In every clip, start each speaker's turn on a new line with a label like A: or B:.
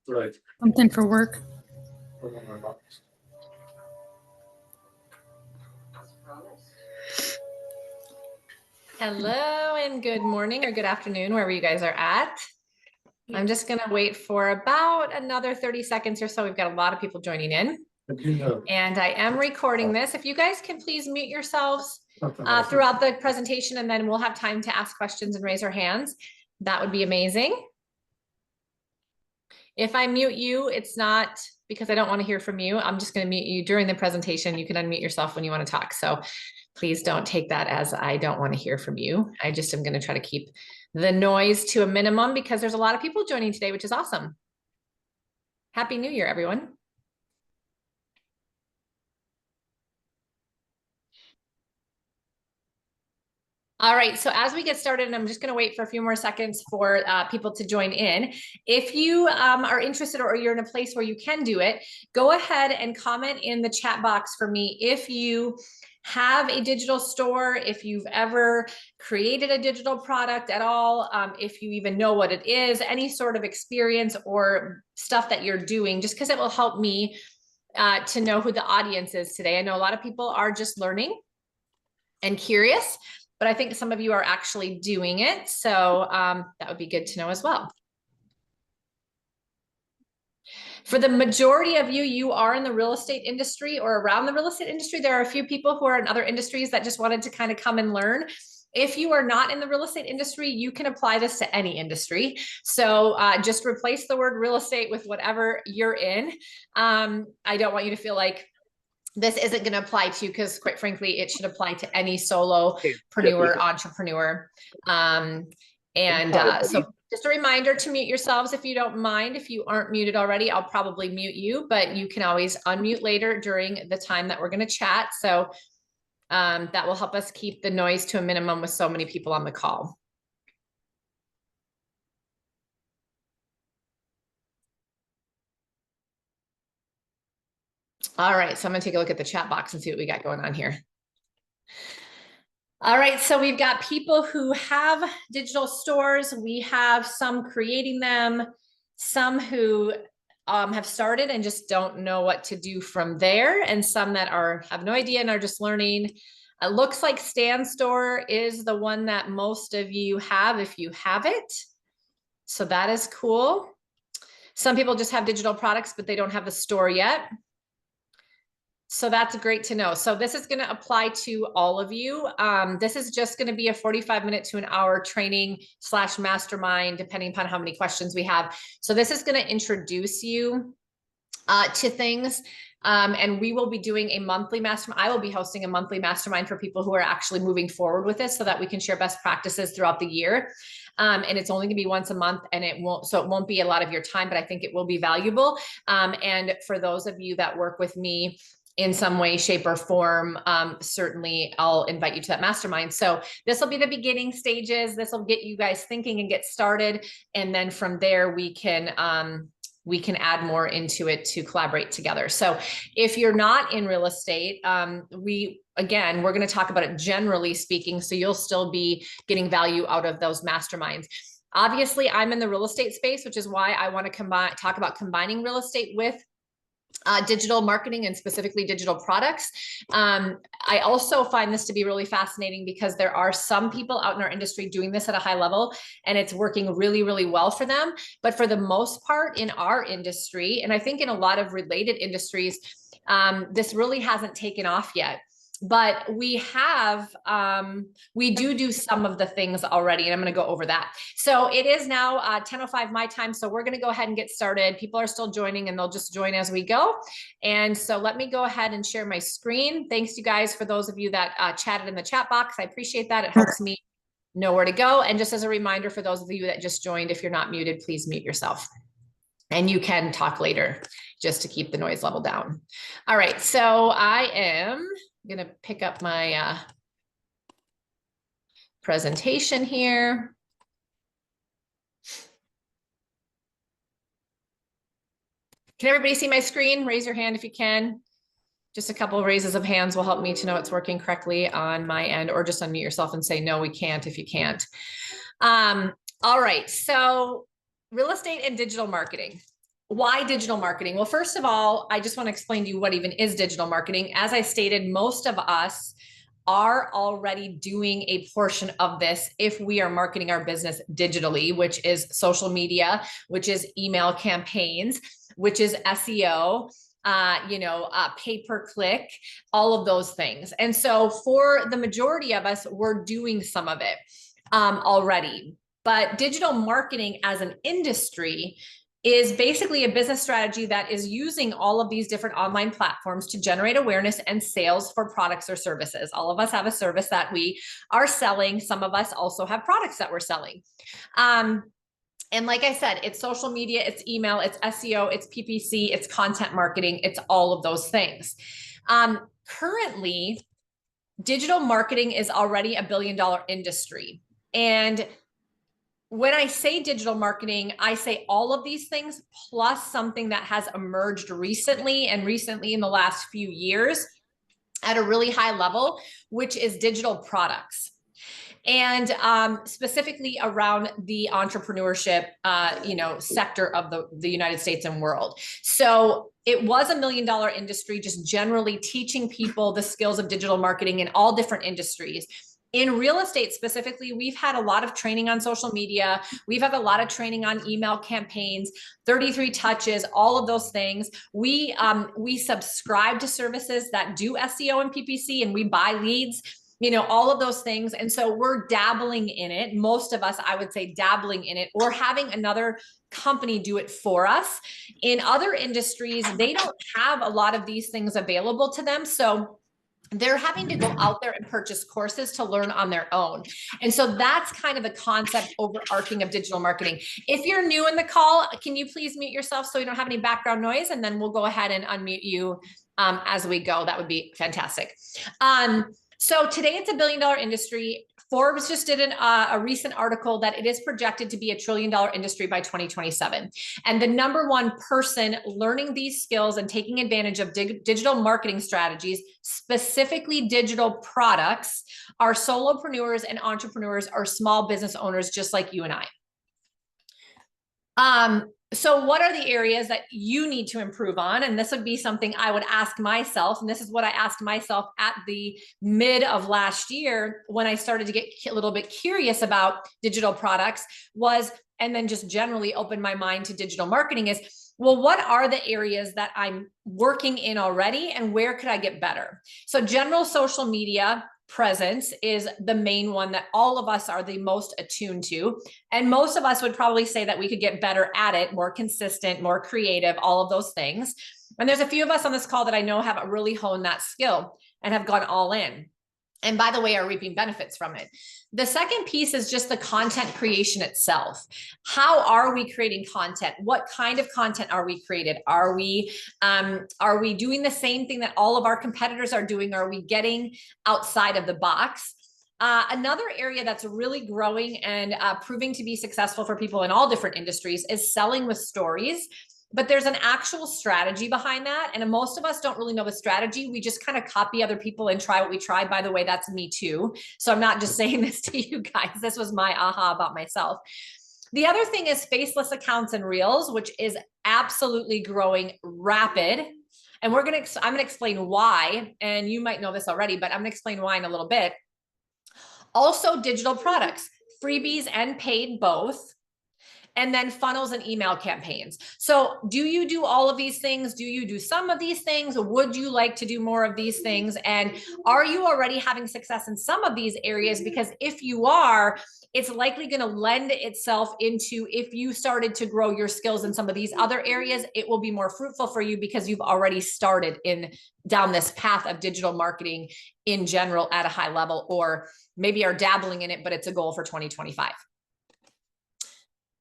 A: Right.
B: Something for work.
C: Hello and good morning or good afternoon, wherever you guys are at. I'm just going to wait for about another 30 seconds or so. We've got a lot of people joining in. And I am recording this. If you guys can please mute yourselves throughout the presentation, and then we'll have time to ask questions and raise our hands. That would be amazing. If I mute you, it's not because I don't want to hear from you. I'm just going to mute you during the presentation. You can unmute yourself when you want to talk. So please don't take that as I don't want to hear from you. I just am going to try to keep the noise to a minimum because there's a lot of people joining today, which is awesome. Happy New Year, everyone. All right, so as we get started, and I'm just going to wait for a few more seconds for people to join in. If you are interested or you're in a place where you can do it, go ahead and comment in the chat box for me if you have a digital store, if you've ever created a digital product at all, if you even know what it is, any sort of experience or stuff that you're doing, just because it will help me to know who the audience is today. I know a lot of people are just learning and curious, but I think some of you are actually doing it. So that would be good to know as well. For the majority of you, you are in the real estate industry or around the real estate industry. There are a few people who are in other industries that just wanted to kind of come and learn. If you are not in the real estate industry, you can apply this to any industry. So just replace the word real estate with whatever you're in. I don't want you to feel like this isn't going to apply to you, because quite frankly, it should apply to any solopreneur, entrepreneur. So just a reminder to mute yourselves if you don't mind. If you aren't muted already, I'll probably mute you, but you can always unmute later during the time that we're going to chat. So that will help us keep the noise to a minimum with so many people on the call. All right, so I'm going to take a look at the chat box and see what we got going on here. All right, so we've got people who have digital stores. We have some creating them, some who have started and just don't know what to do from there, and some that have no idea and are just learning. It looks like Stan Store is the one that most of you have if you have it. So that is cool. Some people just have digital products, but they don't have the store yet. So that's great to know. So this is going to apply to all of you. This is just going to be a 45-minute to an hour training / mastermind, depending upon how many questions we have. So this is going to introduce you to things. And we will be doing a monthly mastermind. I will be hosting a monthly mastermind for people who are actually moving forward with this so that we can share best practices throughout the year. And it's only gonna be once a month, and it won't be a lot of your time, but I think it will be valuable. And for those of you that work with me in some way, shape, or form, certainly I'll invite you to that mastermind. So this will be the beginning stages. This will get you guys thinking and get started. And then from there, we can add more into it to collaborate together. So if you're not in real estate, we're going to talk about it generally speaking. So you'll still be getting value out of those masterminds. Obviously, I'm in the real estate space, which is why I want to talk about combining real estate with digital marketing and specifically digital products. I also find this to be really fascinating because there are some people out in our industry doing this at a high level, and it's working really, really well for them. But for the most part in our industry, and I think in a lot of related industries, this really hasn't taken off yet. But we do some of the things already, and I'm going to go over that. So it is now 10:05 my time. So we're going to go ahead and get started. People are still joining, and they'll just join as we go. And so let me go ahead and share my screen. Thanks you guys for those of you that chatted in the chat box. I appreciate that. It helps me know where to go. And just as a reminder for those of you that just joined, if you're not muted, please mute yourself. And you can talk later just to keep the noise level down. All right, so I am going to pick up my presentation here. Can everybody see my screen? Raise your hand if you can, Just a couple of raises of hands will help me to know it's working correctly on my end, or just unmute yourself and say, no, we can't if you can't. All right. So real estate and digital marketing. Why digital marketing? Well, first of all, I just want to explain to you what even is digital marketing. As I stated, most of us are already doing a portion of this if we are marketing our business digitally, which is social media, which is email campaigns, which is SEO, pay-per-click, all of those things. And so for the majority of us, we're doing some of it already. But digital marketing as an industry is basically a business strategy that is using all of these different online platforms to generate awareness and sales for products or services. All of us have a service that we are selling. Some of us also have products that we're selling. And like I said, it's social media, it's email, it's SEO, it's PPC, it's content marketing, it's all of those things. Currently, digital marketing is already a $1 billion industry. And when I say digital marketing, I say all of these things plus something that has emerged recently and recently in the last few years at a really high level, which is digital products. And specifically around the entrepreneurship, sector of the United States and world. So it was $1 million industry, just generally teaching people the skills of digital marketing in all different industries. In real estate specifically, we've had a lot of training on social media. We've had a lot of training on email campaigns, 33 touches, all of those things. We subscribe to services that do SEO and PPC, and we buy leads, all of those things. And so we're dabbling in it. Most of us, I would say, dabbling in it or having another company do it for us. In other industries, they don't have a lot of these things available to them. So they're having to go out there and purchase courses to learn on their own. And so that's kind of the concept overarching of digital marketing. If you're new in the call, can you please mute yourself so you don't have any background noise? And then we'll go ahead and unmute you as we go. That would be fantastic. So today it's a $1 billion industry. Forbes just did a recent article that it is projected to be a $1 trillion industry by 2027. And the number one person learning these skills and taking advantage of digital marketing strategies, specifically digital products, are solopreneurs and entrepreneurs or small business owners just like you and I. So what are the areas that you need to improve on? And this would be something I would ask myself. And this is what I asked myself at the mid of last year when I started to get a little bit curious about digital products and then just generally open my mind to digital marketing is, well, what are the areas that I'm working in already and where could I get better? So general social media presence is the main one that all of us are the most attuned to. And most of us would probably say that we could get better at it, more consistent, more creative, all of those things. And there's a few of us on this call that I know have really honed that skill and have gone all in. And by the way, are reaping benefits from it. The second piece is just the content creation itself. How are we creating content? What kind of content are we created? Are we doing the same thing that all of our competitors are doing? Are we getting outside of the box? Another area that's really growing and proving to be successful for people in all different industries is selling with stories. But there's an actual strategy behind that. And most of us don't really know the strategy. We just kind of copy other people and try what we try. By the way, that's me too. So I'm not just saying this to you guys. This was my aha about myself. The other thing is faceless accounts and reels, which is absolutely growing rapid. And I'm going to explain why. And you might know this already, but I'm going to explain why in a little bit. Also, digital products, freebies and paid both. And then funnels and email campaigns. So do you do all of these things? Do you do some of these things? Would you like to do more of these things? And are you already having success in some of these areas? Because if you are, it's likely going to lend itself into, if you started to grow your skills in some of these other areas, it will be more fruitful for you because you've already started down this path of digital marketing in general at a high level, or maybe are dabbling in it, but it's a goal for 2025.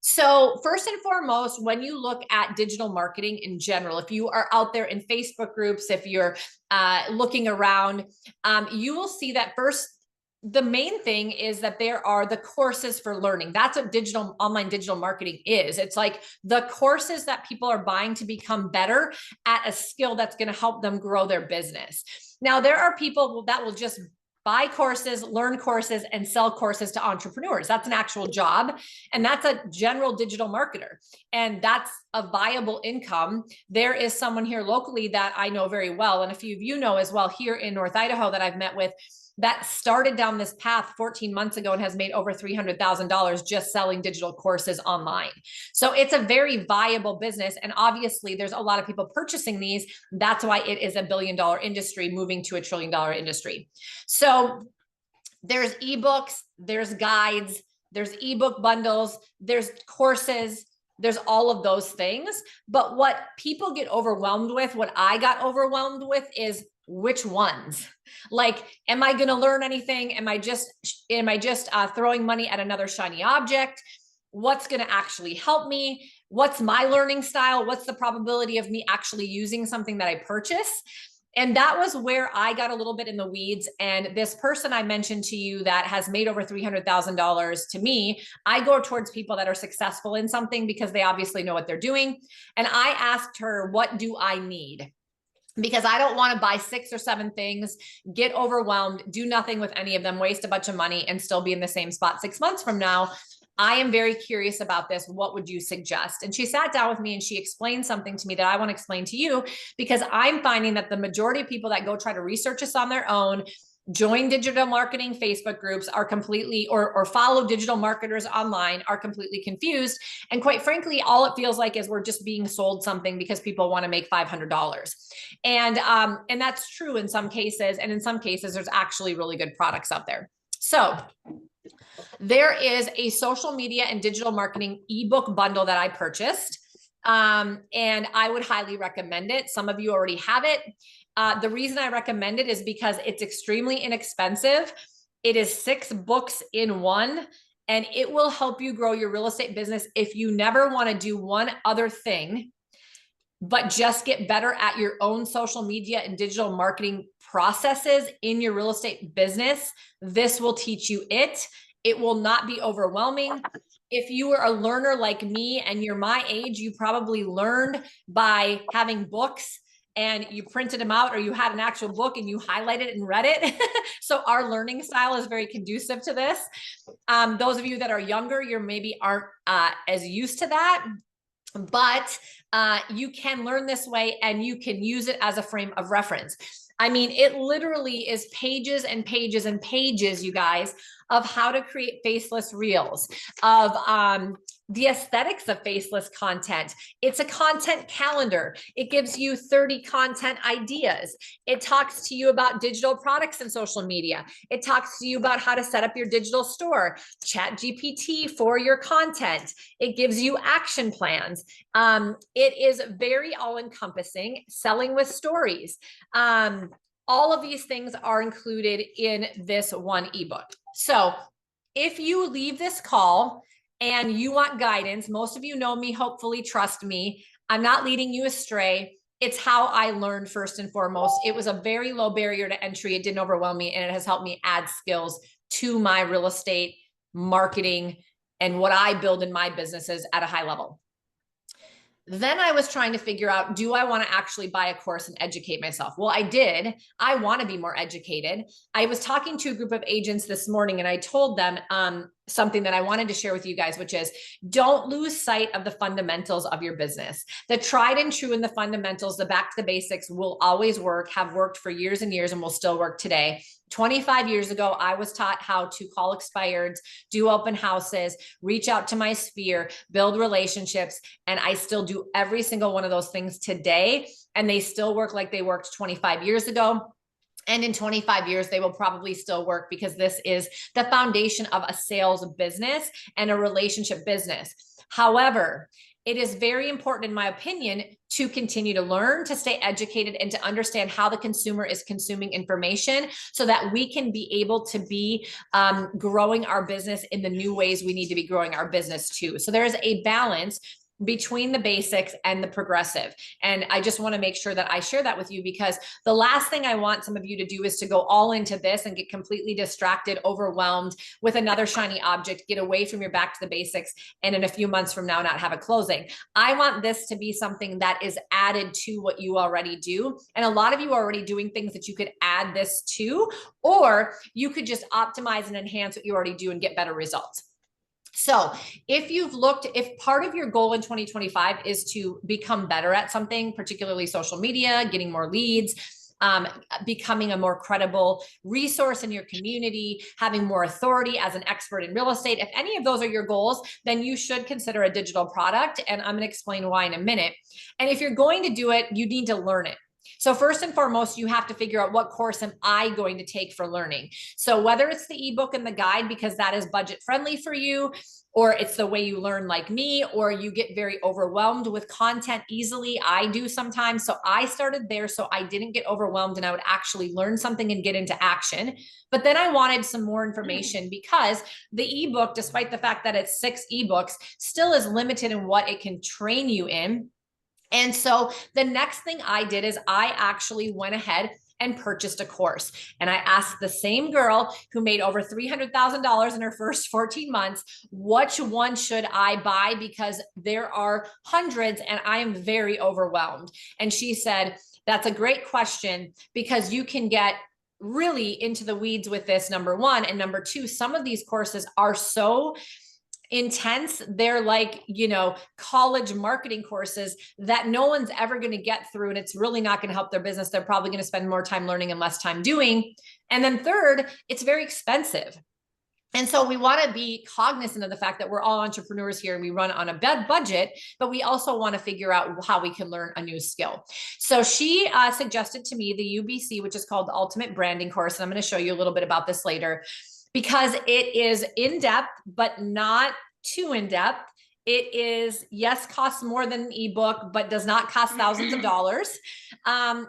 C: So first and foremost, when you look at digital marketing in general, if you are out there in Facebook groups, if you're looking around, you will see that first the main thing is that there are the courses for learning. That's what online digital marketing is. It's like the courses that people are buying to become better at a skill that's going to help them grow their business. Now, there are people that will just buy courses, learn courses, and sell courses to entrepreneurs. That's an actual job. And that's a general digital marketer. And that's a viable income. There is someone here locally that I know very well, and a few of you know as well here in North Idaho that I've met with, that started down this path 14 months ago and has made over $300,000 just selling digital courses online. So it's a very viable business. And obviously there's a lot of people purchasing these. That's why it is a billion-dollar industry moving to a trillion-dollar industry. So there's ebooks, there's guides, there's ebook bundles, there's courses, there's all of those things. But what people get overwhelmed with, what I got overwhelmed with, is which ones? Like, am I going to learn anything? Am I just throwing money at another shiny object? What's going to actually help me? What's my learning style? What's the probability of me actually using something that I purchase? And that was where I got a little bit in the weeds. And this person I mentioned to you that has made over $300,000, to me, I go towards people that are successful in something because they obviously know what they're doing. And I asked her, what do I need? Because I don't want to buy 6 or 7 things, get overwhelmed, do nothing with any of them, waste a bunch of money, and still be in the same spot 6 months from now. I am very curious about this. What would you suggest? And she sat down with me and she explained something to me that I want to explain to you, because I'm finding that the majority of people that go try to research this on their own, join digital marketing Facebook groups, are completely, or follow digital marketers online, are completely confused. And quite frankly, all it feels like is we're just being sold something because people want to make $500. And that's true in some cases. And in some cases, there's actually really good products out there. So there is a social media and digital marketing ebook bundle that I purchased. And I would highly recommend it. Some of you already have it. The reason I recommend it is because it's extremely inexpensive. It is 6 books in one, and it will help you grow your real estate business if you never want to do one other thing, but just get better at your own social media and digital marketing processes in your real estate business. This will teach you it. It will not be overwhelming. If you are a learner like me and you're my age, you probably learned by having books and you printed them out, or you had an actual book and you highlighted it and read it. So our learning style is very conducive to this. Those of you that are younger, you maybe aren't as used to that, but you can learn this way and you can use it as a frame of reference. I mean, it literally is pages and pages and pages, you guys, of how to create faceless reels, of the aesthetics of faceless content. It's a content calendar. It gives you 30 content ideas. It talks to you about digital products and social media. It talks to you about how to set up your digital store, ChatGPT for your content. It gives you action plans. It is very all-encompassing, selling with stories. All of these things are included in this one ebook. So if you leave this call and you want guidance, most of you know me, hopefully trust me. I'm not leading you astray. It's how I learned first and foremost. It was a very low barrier to entry. It didn't overwhelm me, and it has helped me add skills to my real estate marketing and what I build in my businesses at a high level. Then I was trying to figure out, do I want to actually buy a course and educate myself? Well, I did. I want to be more educated. I was talking to a group of agents this morning and I told them something that I wanted to share with you guys, which is don't lose sight of the fundamentals of your business. The tried and true and the fundamentals, the back to the basics will always work, have worked for years and years, and will still work today. 25 years ago, I was taught how to call expireds, do open houses, reach out to my sphere, build relationships. And I still do every single one of those things today. And they still work like they worked 25 years ago. And in 25 years, they will probably still work, because this is the foundation of a sales business and a relationship business. However, it is very important, in my opinion, to continue to learn, to stay educated, and to understand how the consumer is consuming information so that we can be able to be growing our business in the new ways we need to be growing our business too. So there is a balance between the basics and the progressive. And I just want to make sure that I share that with you, because the last thing I want some of you to do is to go all into this and get completely distracted, overwhelmed with another shiny object, get away from your back to the basics, and in a few months from now, not have a closing. I want this to be something that is added to what you already do. And a lot of you are already doing things that you could add this to, or you could just optimize and enhance what you already do and get better results. So if part of your goal in 2025 is to become better at something, particularly social media, getting more leads, becoming a more credible resource in your community, having more authority as an expert in real estate, if any of those are your goals, then you should consider a digital product. And I'm going to explain why in a minute. And if you're going to do it, you need to learn it. So first and foremost, you have to figure out, what course am I going to take for learning? So whether it's the ebook and the guide, because that is budget friendly for you, or it's the way you learn like me, or you get very overwhelmed with content easily. I do sometimes. So I started there so I didn't get overwhelmed and I would actually learn something and get into action. But then I wanted some more information, because the ebook, despite the fact that it's 6 ebooks, still is limited in what it can train you in. And so the next thing I did is I actually went ahead and purchased a course. And I asked the same girl who made over $300,000 in her first 14 months, which one should I buy? Because there are hundreds and I am very overwhelmed. And she said, that's a great question, because you can get really into the weeds with this, number one. And number two, some of these courses are so intense. They're like, college marketing courses that no one's ever going to get through. And it's really not going to help their business. They're probably going to spend more time learning and less time doing. And then third, it's very expensive. And so we want to be cognizant of the fact that we're all entrepreneurs here and we run on a budget, but we also want to figure out how we can learn a new skill. So she suggested to me the UBC, which is called the Ultimate Branding Course. And I'm going to show you a little bit about this later, because it is in-depth, but not too in-depth. It is, yes, costs more than an ebook, but does not cost thousands of dollars. And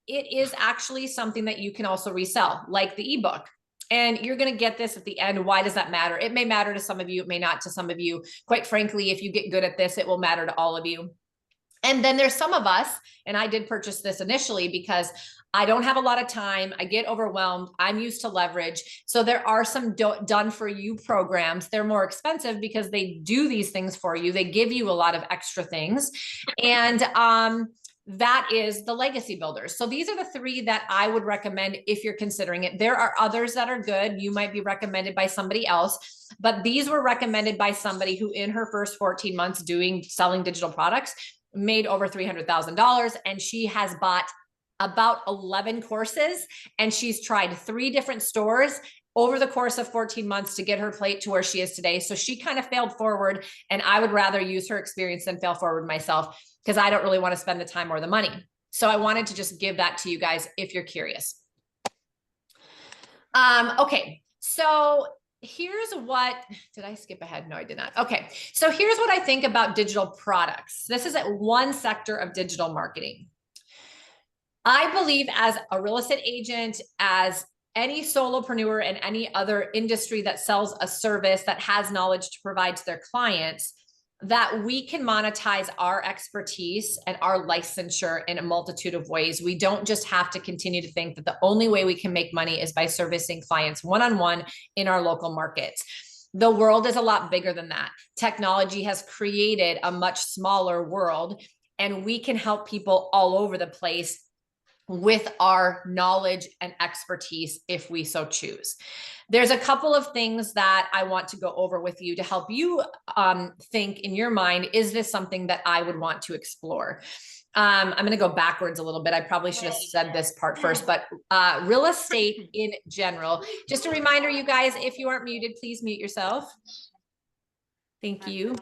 C: it is actually something that you can also resell, like the ebook. And you're going to get this at the end. Why does that matter? It may matter to some of you. It may not to some of you. Quite frankly, if you get good at this, it will matter to all of you. And then there's some of us, and I did purchase this initially because I don't have a lot of time. I get overwhelmed. I'm used to leverage. So there are some done for you programs. They're more expensive because they do these things for you. They give you a lot of extra things. And that is the Legacy Builders. So these are the 3 that I would recommend if you're considering it. There are others that are good. You might be recommended by somebody else, but these were recommended by somebody who in her first 14 months selling digital products made over $300,000. And she has bought about 11 courses, and she's tried 3 different stores over the course of 14 months to get her plate to where she is today. So she kind of failed forward, and I would rather use her experience than fail forward myself, because I don't really want to spend the time or the money. So I wanted to just give that to you guys if you're curious. Okay, so here's what, did I skip ahead? No, I did not. Okay, so here's what I think about digital products. This is at one sector of digital marketing. I believe as a real estate agent, as any solopreneur in any other industry that sells a service that has knowledge to provide to their clients, that we can monetize our expertise and our licensure in a multitude of ways. We don't just have to continue to think that the only way we can make money is by servicing clients one-on-one in our local markets. The world is a lot bigger than that. Technology has created a much smaller world, and we can help people all over the place with our knowledge and expertise if we so choose. There's a couple of things that I want to go over with you to help you think in your mind, is this something that I would want to explore? I'm going to go backwards a little bit. I probably should have said this part first, but real estate in general. Just a reminder, you guys, if you aren't muted, please mute yourself. Thank you.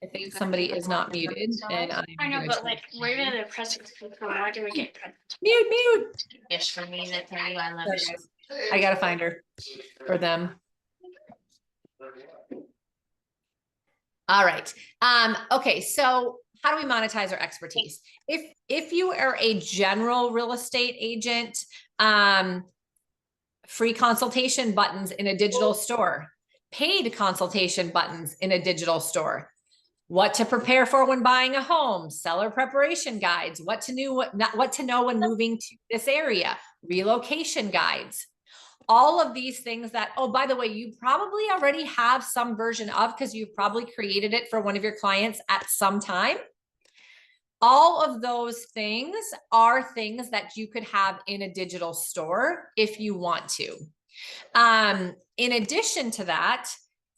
C: I think somebody is not muted. And
A: I know, but like, where did the press come from? Why do we get press?
C: Mute.
A: Yes, for me, that's how I love it.
C: I gotta find her or them. All right. Okay. So how do we monetize our expertise? If you are a general real estate agent, free consultation buttons in a digital store, paid consultation buttons in a digital store. what to prepare for when buying a home, seller preparation guides, what to know, what to know when moving to this area, relocation guides. All of these things that, oh, by the way, you probably already have some version of because you've probably created it for one of your clients at some time. All of those things are things that you could have in a digital store if you want to. In addition to that,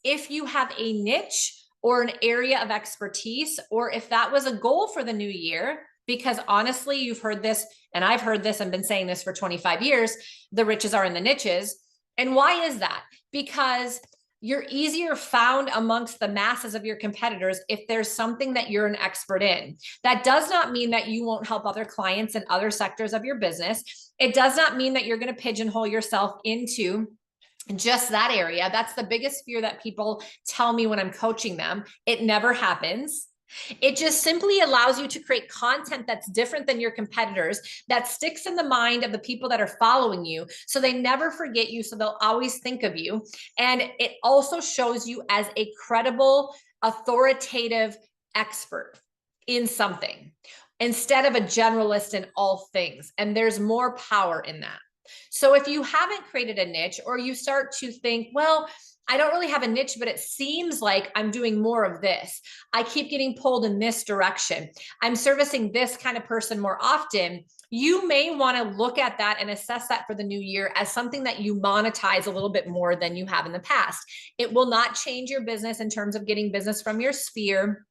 C: if you have a niche or an area of expertise, or if that was a goal for the new year, because honestly, you've heard this, and I've heard this and been saying this for 25 years, the riches are in the niches. And why is that? Because you're easier found amongst the masses of your competitors if there's something that you're an expert in. That does not mean that you won't help other clients in other sectors of your business. It does not mean that you're going to pigeonhole yourself into just that area. That's the biggest fear that people tell me when I'm coaching them. It never happens. It just simply allows you to create content that's different than your competitors, that sticks in the mind of the people that are following you, so they never forget you, so they'll always think of you. And it also shows you as a credible, authoritative expert in something instead of a generalist in all things. And there's more power in that. So if you haven't created a niche, or you start to think, well, I don't really have a niche, but it seems like I'm doing more of this. I keep getting pulled in this direction. I'm servicing this kind of person more often. You may want to look at that and assess that for the new year as something that you monetize a little bit more than you have in the past. It will not change your business in terms of getting business from your sphere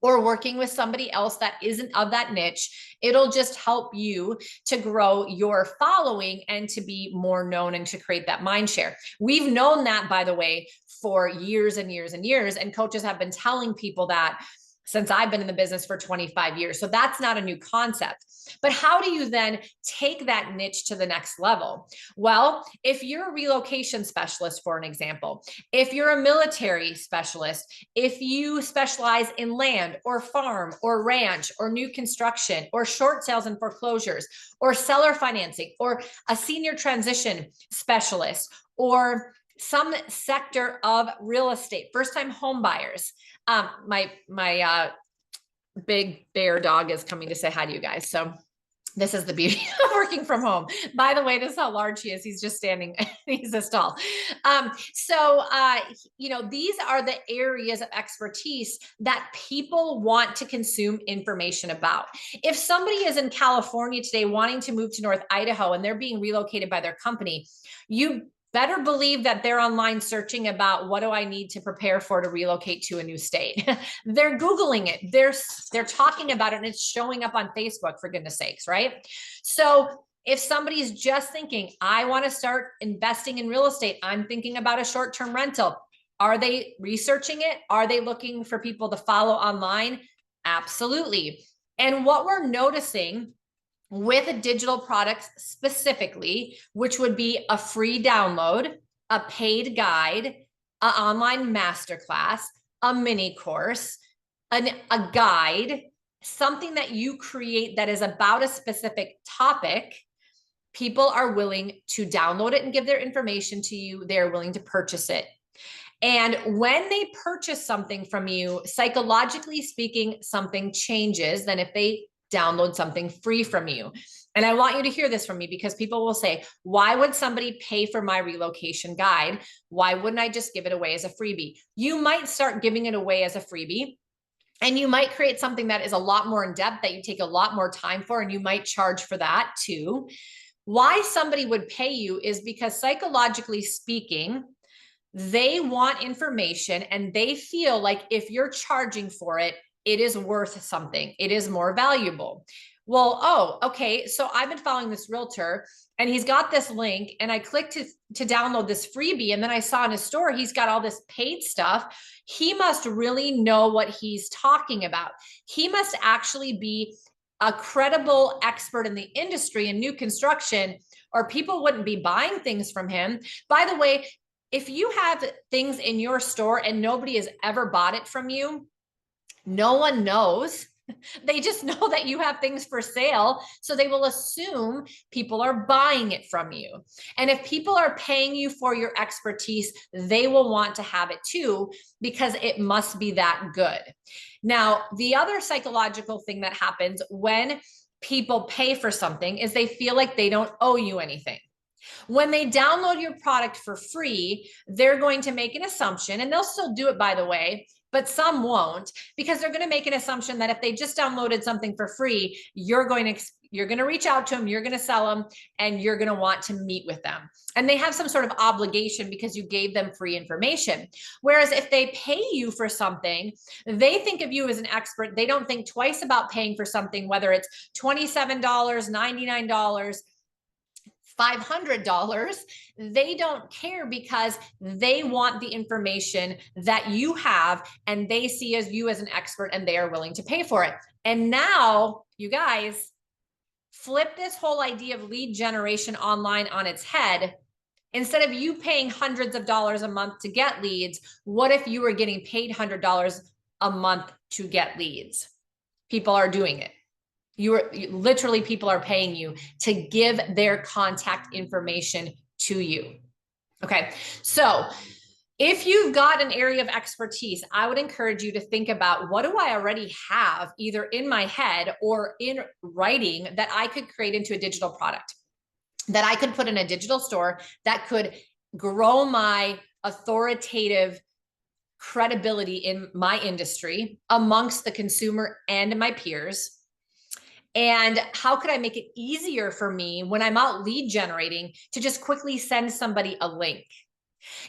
C: or working with somebody else that isn't of that niche. It'll just help you to grow your following and to be more known and to create that mind share. We've known that, by the way, for years and years and years, and coaches have been telling people that since I've been in the business for 25 years. So that's not a new concept. But how do you then take that niche to the next level? Well, if you're a relocation specialist, for an example, if you're a military specialist, if you specialize in land or farm or ranch or new construction or short sales and foreclosures or seller financing or a senior transition specialist or some sector of real estate, first-time home buyers. My big bear dog is coming to say hi to you guys. So this is the beauty of working from home. By the way, this is how large he is. He's just standing. He's this tall. These are the areas of expertise that people want to consume information about. If somebody is in California today wanting to move to North Idaho and they're being relocated by their company, you better believe that they're online searching about what do I need to prepare for to relocate to a new state. They're Googling it. They're talking about it and it's showing up on Facebook, for goodness sakes, right? So if somebody's just thinking, I want to start investing in real estate, I'm thinking about a short-term rental. Are they researching it? Are they looking for people to follow online? Absolutely. And what we're noticing with digital products specifically, which would be a free download, a paid guide, an online masterclass, a mini course, a guide, something that you create that is about a specific topic, people are willing to download it and give their information to you. They're willing to purchase it. And when they purchase something from you, psychologically speaking, something changes than if they download something free from you. And I want you to hear this from me, because people will say, why would somebody pay for my relocation guide? Why wouldn't I just give it away as a freebie? You might start giving it away as a freebie, and you might create something that is a lot more in depth that you take a lot more time for, and you might charge for that too. Why somebody would pay you is because psychologically speaking, they want information and they feel like if you're charging for it, it is worth something. It is more valuable. Well, oh, okay. So I've been following this realtor and he's got this link and I clicked to download this freebie. And then I saw in his store, he's got all this paid stuff. He must really know what he's talking about. He must actually be a credible expert in the industry in new construction, or people wouldn't be buying things from him. By the way, if you have things in your store and nobody has ever bought it from you, no one knows They just know that you have things for sale. So they will assume people are buying it from you. And if people are paying you for your expertise, they will want to have it too, because it must be that good. Now, the other psychological thing that happens when people pay for something is they feel like they don't owe you anything. When they download your product for free, they're going to make an assumption, and they'll still do it, by the way, but some won't, because they're going to make an assumption that if they just downloaded something for free, you're going to reach out to them, you're going to sell them, and you're going to want to meet with them. And they have some sort of obligation because you gave them free information. Whereas if they pay you for something, they think of you as an expert. They don't think twice about paying for something, whether it's $27, $99, $500, they don't care, because they want the information that you have, and they see as you as an expert, and they are willing to pay for it. And now, you guys, flip this whole idea of lead generation online on its head. Instead of you paying hundreds of dollars a month to get leads, what if you were getting paid $100 a month to get leads? People are doing it. Literally, people are paying you to give their contact information to you. Okay. So if you've got an area of expertise, I would encourage you to think about, what do I already have either in my head or in writing that I could create into a digital product, that I could put in a digital store, that could grow my authoritative credibility in my industry amongst the consumer and my peers. And how could I make it easier for me when I'm out lead generating to just quickly send somebody a link?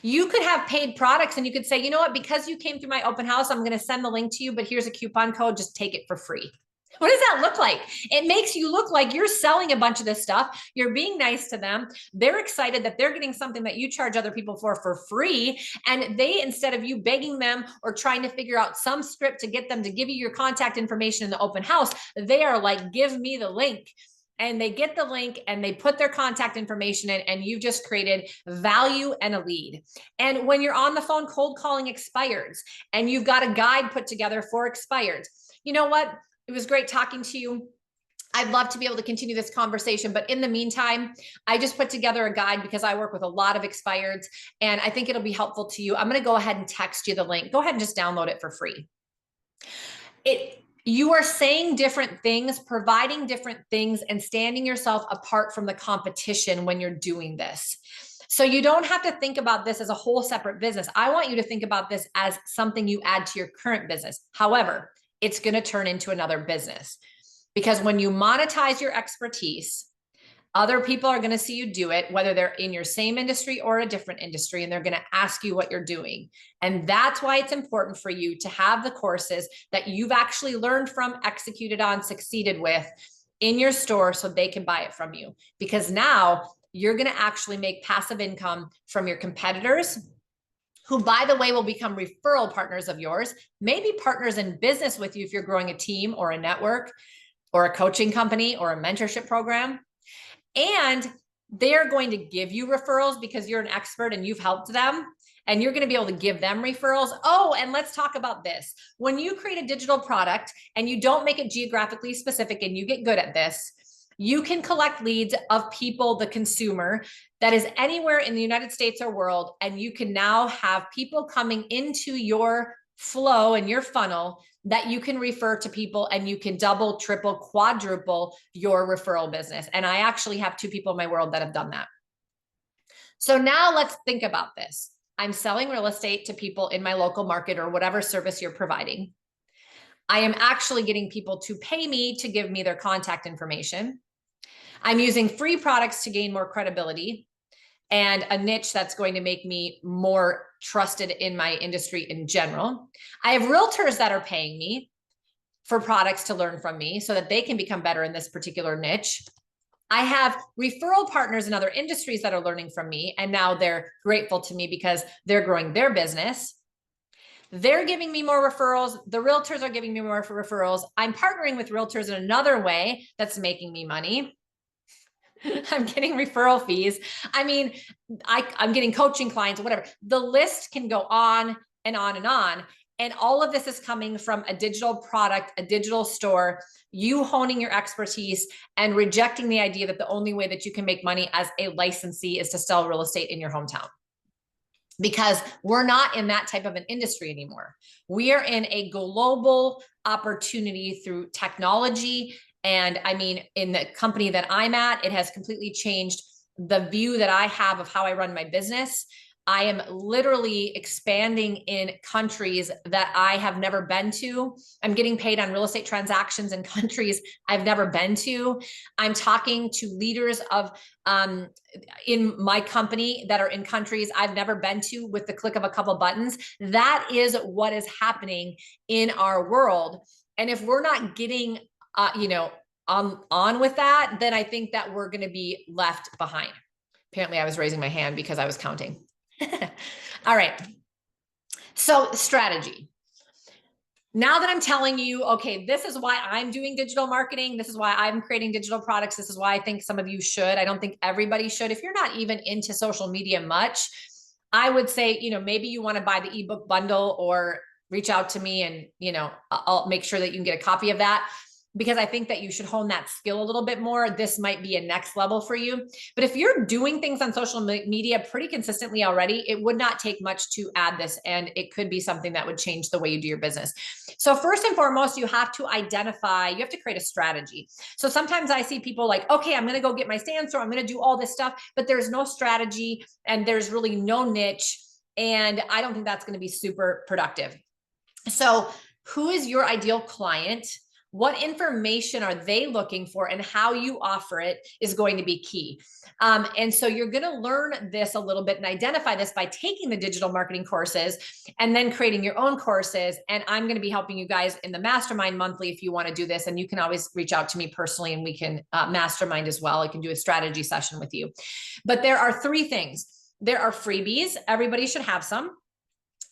C: You could have paid products, and you could say, you know what, because you came through my open house, I'm going to send the link to you, but here's a coupon code, just take it for free. What does that look like? It makes you look like you're selling a bunch of this stuff. You're being nice to them. They're excited that they're getting something that you charge other people for free. And they, instead of you begging them or trying to figure out some script to get them to give you your contact information in the open house, they are like, give me the link. And they get the link and they put their contact information in, and you've just created value and a lead. And when you're on the phone cold calling expireds, and you've got a guide put together for expireds, you know what? It was great talking to you. I'd love to be able to continue this conversation, but in the meantime, I just put together a guide because I work with a lot of expireds, and I think it'll be helpful to you. I'm going to go ahead and text you the link. Go ahead and just download it for free. You are saying different things, providing different things, and standing yourself apart from the competition when you're doing this. So you don't have to think about this as a whole separate business. I want you to think about this as something you add to your current business. However, it's going to turn into another business, because when you monetize your expertise, other people are going to see you do it, whether they're in your same industry or a different industry, and they're going to ask you what you're doing. And that's why it's important for you to have the courses that you've actually learned from, executed on, succeeded with in your store, so they can buy it from you. Because now you're going to actually make passive income from your competitors, who, by the way, will become referral partners of yours, maybe partners in business with you if you're growing a team or a network or a coaching company or a mentorship program. And they're going to give you referrals because you're an expert and you've helped them, and you're going to be able to give them referrals. Oh, and let's talk about this. When you create a digital product and you don't make it geographically specific, and you get good at this, you can collect leads of people, the consumer, that is anywhere in the United States or world. And you can now have people coming into your flow and your funnel that you can refer to people, and you can double, triple, quadruple your referral business. And I actually have 2 people in my world that have done that. So now let's think about this. I'm selling real estate to people in my local market or whatever service you're providing. I am actually getting people to pay me to give me their contact information. I'm using free products to gain more credibility and a niche that's going to make me more trusted in my industry in general. I have realtors that are paying me for products to learn from me so that they can become better in this particular niche. I have referral partners in other industries that are learning from me, and now they're grateful to me because they're growing their business. They're giving me more referrals. The realtors are giving me more referrals. I'm partnering with realtors in another way that's making me money. I'm getting referral fees. I mean, I'm getting coaching clients, whatever. The list can go on and on and on. And all of this is coming from a digital product, a digital store, you honing your expertise and rejecting the idea that the only way that you can make money as a licensee is to sell real estate in your hometown. Because we're not in that type of an industry anymore. We are in a global opportunity through technology. And I mean, in the company that I'm at, it has completely changed the view that I have of how I run my business. I am literally expanding in countries that I have never been to. I'm getting paid on real estate transactions in countries I've never been to. I'm talking to leaders of in my company that are in countries I've never been to with the click of a couple buttons. That is what is happening in our world. And if we're not getting, on with that, then I think that we're going to be left behind. Apparently I was raising my hand because I was counting. All right. So strategy. Now that I'm telling you, okay, this is why I'm doing digital marketing. This is why I'm creating digital products. This is why I think some of you should. I don't think everybody should. If you're not even into social media much, I would say, maybe you want to buy the ebook bundle or reach out to me and, I'll make sure that you can get a copy of that, because I think that you should hone that skill a little bit more. This might be a next level for you. But if you're doing things on social media pretty consistently already, it would not take much to add this, and it could be something that would change the way you do your business. So first and foremost, you have to create a strategy. So sometimes I see people like, okay, I'm going to go get my stand store, I'm going to do all this stuff, but there's no strategy and there's really no niche. And I don't think that's going to be super productive. So who is your ideal client? What information are they looking for, and how you offer it is going to be key. And so you're going to learn this a little bit and identify this by taking the digital marketing courses and then creating your own courses. And I'm going to be helping you guys in the mastermind monthly if you want to do this. And you can always reach out to me personally and we can mastermind as well. I can do a strategy session with you. But there are three things. There are freebies. Everybody should have some.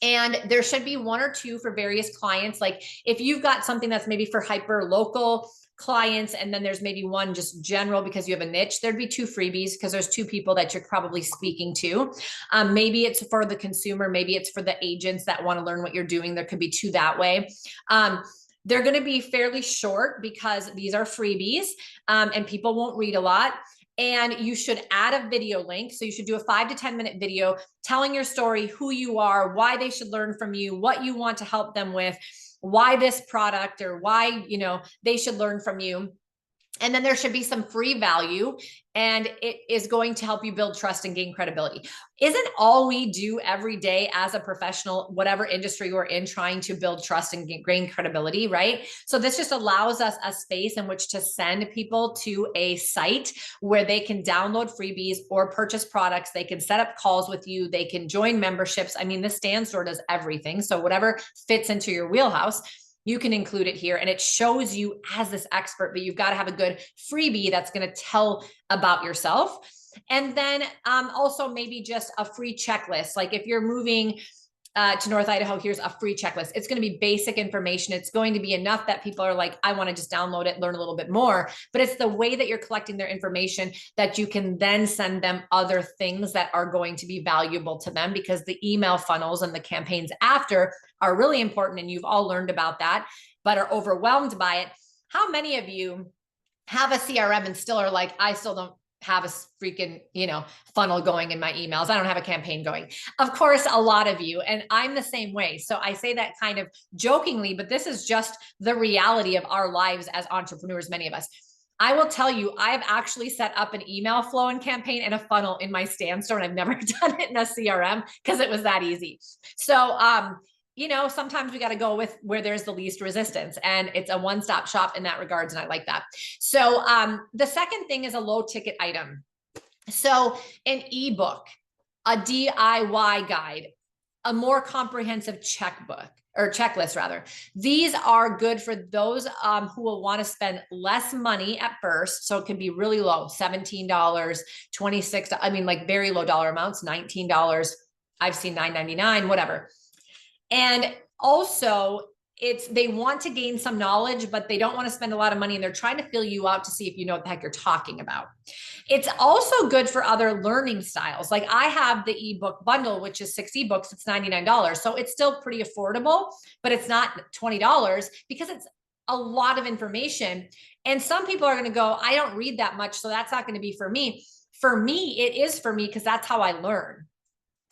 C: And there should be one or two for various clients. Like if you've got something that's maybe for hyper local clients, and then there's maybe one just general because you have a niche, there'd be two freebies because there's two people that you're probably speaking to. Maybe it's for the consumer, maybe it's for the agents that want to learn what you're doing. There could be two that way. They're going to be fairly short because these are freebies, and people won't read a lot. And you should add a video link. So you should do a 5 to 10 minute video telling your story, who you are, why they should learn from you, what you want to help them with, why this product, or why, they should learn from you. And then there should be some free value, and it is going to help you build trust and gain credibility. Isn't all we do every day as a professional, whatever industry we're in, trying to build trust and gain credibility, right? So this just allows us a space in which to send people to a site where they can download freebies or purchase products. They can set up calls with you. They can join memberships. I mean, the stand store does everything. So whatever fits into your wheelhouse, you can include it here, and it shows you as this expert, but you've got to have a good freebie that's going to tell about yourself. And then also maybe just a free checklist. Like if you're moving to North Idaho, here's a free checklist. It's going to be basic information. It's going to be enough that people are like, I want to just download it, learn a little bit more. But it's the way that you're collecting their information that you can then send them other things that are going to be valuable to them, because the email funnels and the campaigns after are really important. And you've all learned about that, but are overwhelmed by it. How many of you have a CRM and still are like, I still don't have a freaking, funnel going in my emails. I don't have a campaign going. Of course, a lot of you, and I'm the same way. So I say that kind of jokingly, but this is just the reality of our lives as entrepreneurs, many of us. I will tell you, I've actually set up an email flow and campaign and a funnel in my stand store, and I've never done it in a CRM because it was that easy. So, sometimes we got to go with where there's the least resistance, and it's a one-stop shop in that regards. And I like that. So the second thing is a low ticket item. So an ebook, a DIY guide, a more comprehensive checklist rather. These are good for those who will want to spend less money at first. So it can be really low, $17, $26. I mean, like very low dollar amounts, $19. I've seen $9.99, whatever. And also they want to gain some knowledge, but they don't want to spend a lot of money, and they're trying to fill you out to see if you know what the heck you're talking about. It's also good for other learning styles. Like I have the ebook bundle, which is 6 ebooks. It's $99. So it's still pretty affordable, but it's not $20 because it's a lot of information. And some people are going to go, I don't read that much, so that's not going to be for me. For me, it is for me because that's how I learn.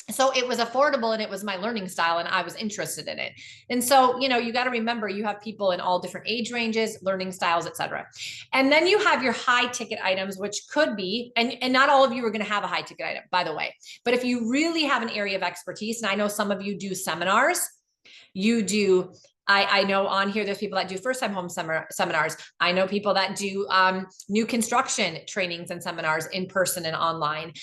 C: So it was affordable and it was my learning style and I was interested in it. And so, you got to remember you have people in all different age ranges, learning styles, et cetera. And then you have your high ticket items, which could be, and not all of you are going to have a high ticket item, by the way, but if you really have an area of expertise, and I know some of you do seminars, you do, I know on here, there's people that do first-time home seminars. I know people that do new construction trainings and seminars in person and online.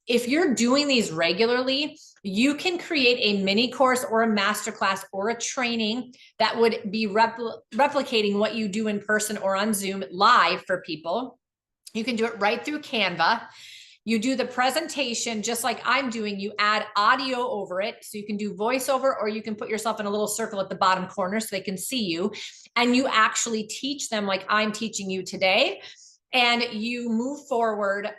C: If you're doing these regularly, you can create a mini course or a masterclass or a training that would be replicating what you do in person or on Zoom live for people. You can do it right through Canva. You do the presentation just like I'm doing. You add audio over it. So you can do voiceover, or you can put yourself in a little circle at the bottom corner so they can see you. And you actually teach them like I'm teaching you today. And you move forward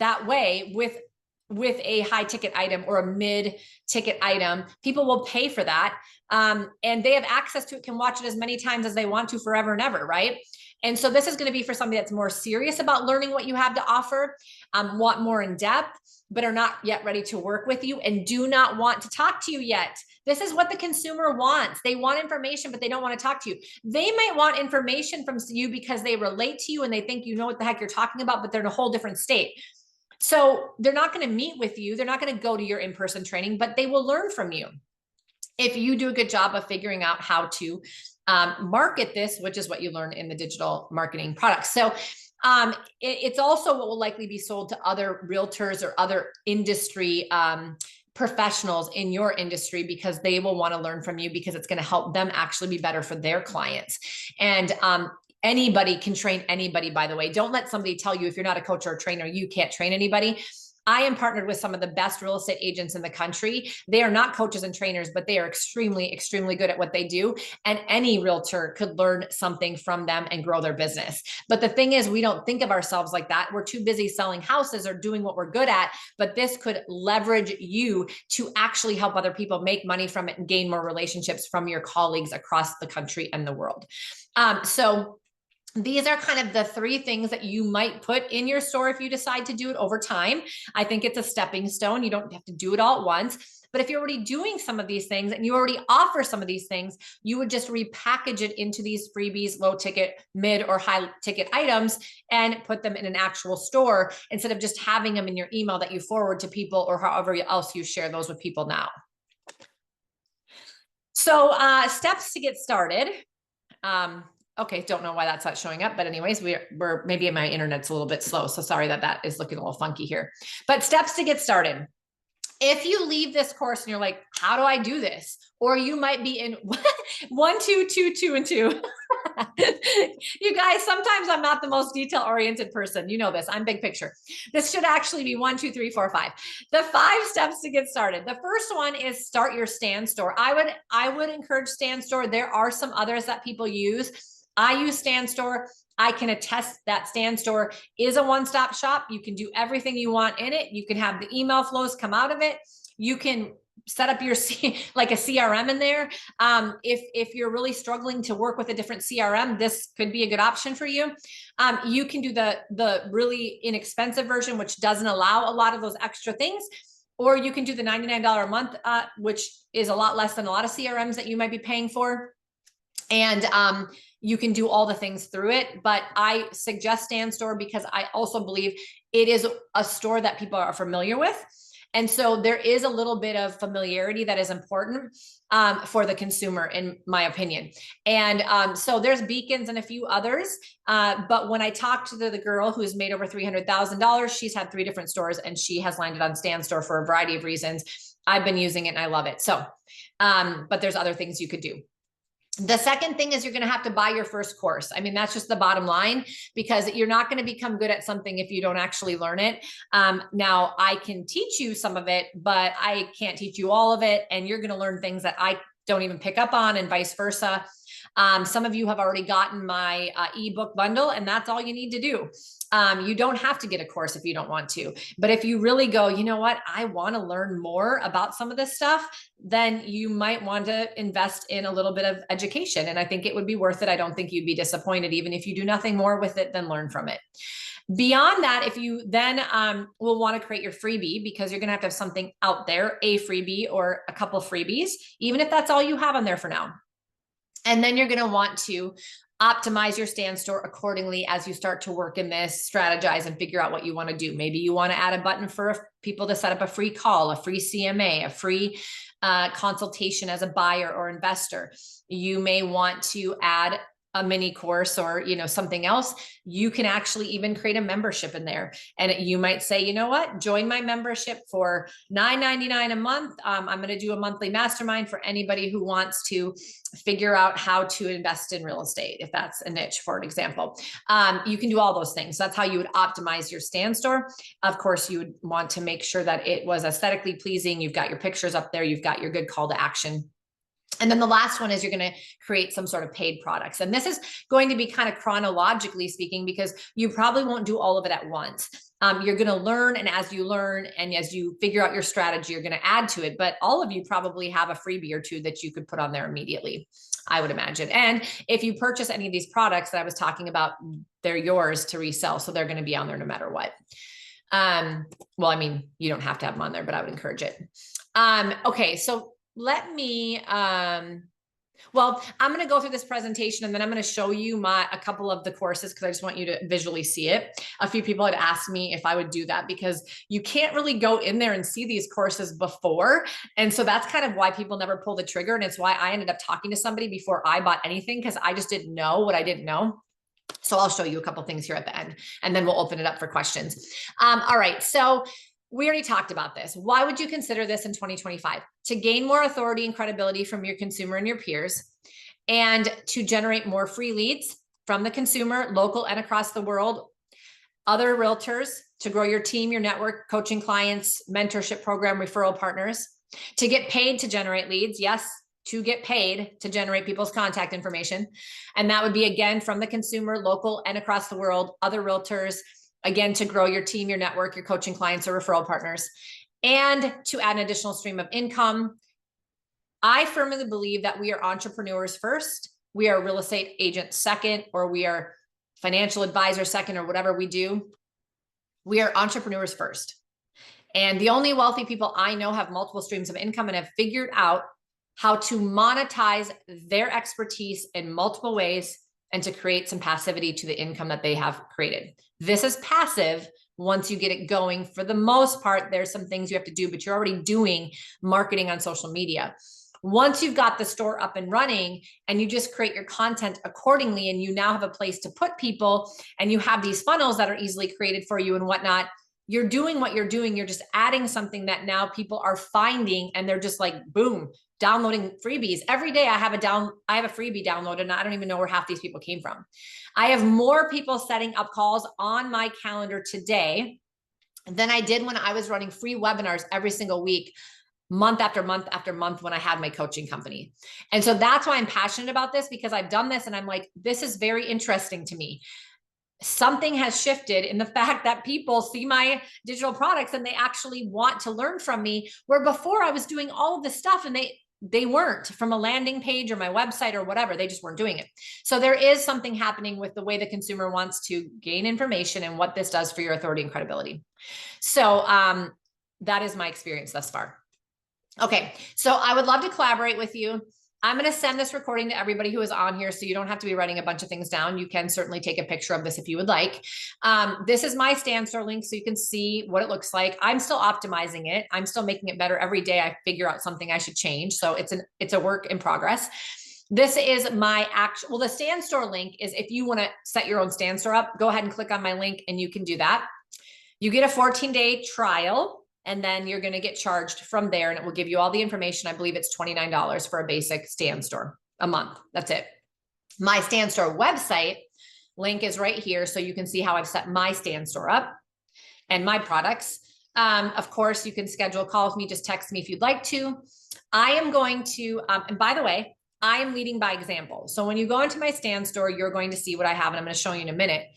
C: that way with a high ticket item or a mid ticket item. People will pay for that. And they have access to it, can watch it as many times as they want to forever and ever, right? And so this is going to be for somebody that's more serious about learning what you have to offer, want more in depth, but are not yet ready to work with you and do not want to talk to you yet. This is what the consumer wants. They want information, but they don't want to talk to you. They might want information from you because they relate to you and they think you know what the heck you're talking about, but they're in a whole different state. So they're not going to meet with you. They're not going to go to your in-person training, but they will learn from you if you do a good job of figuring out how to market this, which is what you learn in the digital marketing products. So it's also what will likely be sold to other realtors or other industry professionals in your industry, because they will want to learn from you, because it's going to help them actually be better for their clients. And anybody can train anybody, by the way. Don't let somebody tell you if you're not a coach or a trainer, you can't train anybody. I am partnered with some of the best real estate agents in the country. They are not coaches and trainers, but they are extremely, extremely good at what they do. And any realtor could learn something from them and grow their business. But the thing is, we don't think of ourselves like that. We're too busy selling houses or doing what we're good at. But this could leverage you to actually help other people make money from it and gain more relationships from your colleagues across the country and the world. So these are kind of the 3 things that you might put in your store if you decide to do it over time. I think it's a stepping stone. You don't have to do it all at once. But if you're already doing some of these things and you already offer some of these things, you would just repackage it into these freebies, low ticket, mid or high ticket items, and put them in an actual store instead of just having them in your email that you forward to people or however else you share those with people now. So steps to get started. Okay, don't know why that's not showing up, but anyways, we're maybe my internet's a little bit slow. So sorry that is looking a little funky here, but steps to get started. If you leave this course and you're like, how do I do this? Or you might be in 1, 2, 2, 2, and 2. You guys, sometimes I'm not the most detail oriented person. You know this, I'm big picture. This should actually be 1, 2, 3, 4, 5. The 5 steps to get started. The first one is start your stand store. I would encourage stand store. There are some others that people use. I use stand store. I can attest that stand store is a one-stop shop. You can do everything you want in it. You can have the email flows come out of it. You can set up your like a CRM in there. If you're really struggling to work with a different CRM, this could be a good option for you. You can do the really inexpensive version, which doesn't allow a lot of those extra things. Or you can do the $99 a month, which is a lot less than a lot of CRMs that you might be paying for. And you can do all the things through it, but I suggest Stand Store because I also believe it is a store that people are familiar with. And so there is a little bit of familiarity that is important for the consumer, in my opinion. And so there's Beacons and a few others. But when I talked to the girl who's made over $300,000, she's had 3 different stores and she has landed on Stand Store for a variety of reasons. I've been using it and I love it. So, but there's other things you could do. The second thing is you're going to have to buy your first course. I mean, that's just the bottom line, because you're not going to become good at something if you don't actually learn it. Now I can teach you some of it, but I can't teach you all of it. And you're going to learn things that I don't even pick up on, and vice versa. Some of you have already gotten my ebook bundle, and that's all you need to do. You don't have to get a course if you don't want to, but if you really go, you know what, I want to learn more about some of this stuff, then you might want to invest in a little bit of education. And I think it would be worth it. I don't think you'd be disappointed, even if you do nothing more with it than learn from it. Beyond that, if you then will want to create your freebie, because you're going to have something out there, a freebie or a couple freebies, even if that's all you have on there for now. And then you're going to want to optimize your stand store accordingly as you start to work in this, strategize, and figure out what you want to do. Maybe you want to add a button for people to set up a free call, a free CMA, a free consultation as a buyer or investor. You may want to add a mini course or, something else. You can actually even create a membership in there. And you might say, you know what, join my membership for $9.99 a month. I'm going to do a monthly mastermind for anybody who wants to figure out how to invest in real estate, if that's a niche, for an example. You can do all those things. That's how you would optimize your stand store. Of course, you would want to make sure that it was aesthetically pleasing. You've got your pictures up there. You've got your good call to action. And then the last one is you're going to create some sort of paid products. And this is going to be kind of chronologically speaking, because you probably won't do all of it at once. You're going to learn. And as you learn and as you figure out your strategy, you're going to add to it. But all of you probably have a freebie or two that you could put on there immediately, I would imagine. And if you purchase any of these products that I was talking about, they're yours to resell. So they're going to be on there no matter what. Well, I mean, you don't have to have them on there, but I would encourage it. Okay. So let me, well, I'm going to go through this presentation and then I'm going to show you a couple of the courses, because I just want you to visually see it. A few people had asked me if I would do that, because you can't really go in there and see these courses before. And so that's kind of why people never pull the trigger. And it's why I ended up talking to somebody before I bought anything, because I just didn't know what I didn't know. So I'll show you a couple things here at the end, and then we'll open it up for questions. All right. So we already talked about this. Why would you consider this in 2025? To gain more authority and credibility from your consumer and your peers, and to generate more free leads from the consumer, local and across the world, other realtors, to grow your team, your network, coaching clients, mentorship program, referral partners, to get paid to generate leads. Yes, to get paid to generate people's contact information. And that would be, again, from the consumer, local and across the world, other realtors, again, to grow your team, your network, your coaching clients or referral partners, and to add an additional stream of income. I firmly believe that we are entrepreneurs first, we are real estate agents second, or we are financial advisors second, or whatever we do. We are entrepreneurs first. And the only wealthy people I know have multiple streams of income and have figured out how to monetize their expertise in multiple ways and to create some passivity to the income that they have created. This is passive once you get it going. For the most part, there's some things you have to do, but you're already doing marketing on social media. Once you've got the store up and running and you just create your content accordingly, and you now have a place to put people, and you have these funnels that are easily created for you and whatnot, you're doing what you're doing. You're just adding something that now people are finding, and they're just like, boom, downloading freebies. Every day I have a freebie downloaded, and I don't even know where half these people came from. I have more people setting up calls on my calendar today than I did when I was running free webinars every single week, month after month after month, when I had my coaching company. And so that's why I'm passionate about this, because I've done this and I'm like, this is very interesting to me. Something has shifted in the fact that people see my digital products and they actually want to learn from me, where before I was doing all of this stuff and they weren't, from a landing page or my website or whatever, they just weren't doing it. So there is something happening with the way the consumer wants to gain information and what this does for your authority and credibility. So that is my experience thus far. Okay, so I would love to collaborate with you. I'm going to send this recording to everybody who is on here, so you don't have to be writing a bunch of things down. You can certainly take a picture of this if you would like. This is my stand store link, so you can see what it looks like. I'm still optimizing it. I'm still making it better every day. I figure out something I should change. So it's a work in progress. This is my well, the stand store link is if you want to set your own stand store up, go ahead and click on my link and you can do that. You get a 14-day trial, and then you're going to get charged from there, and it will give you all the information. I believe it's $29 for a basic stand store a month. That's it. My stand store website link is right here. So you can see how I've set my stand store up and my products. Of course, you can schedule a call with me. Just text me if you'd like to. I am going to, and by the way, I am leading by example. So when you go into my stand store, you're going to see what I have, and I'm going to show you in a minute.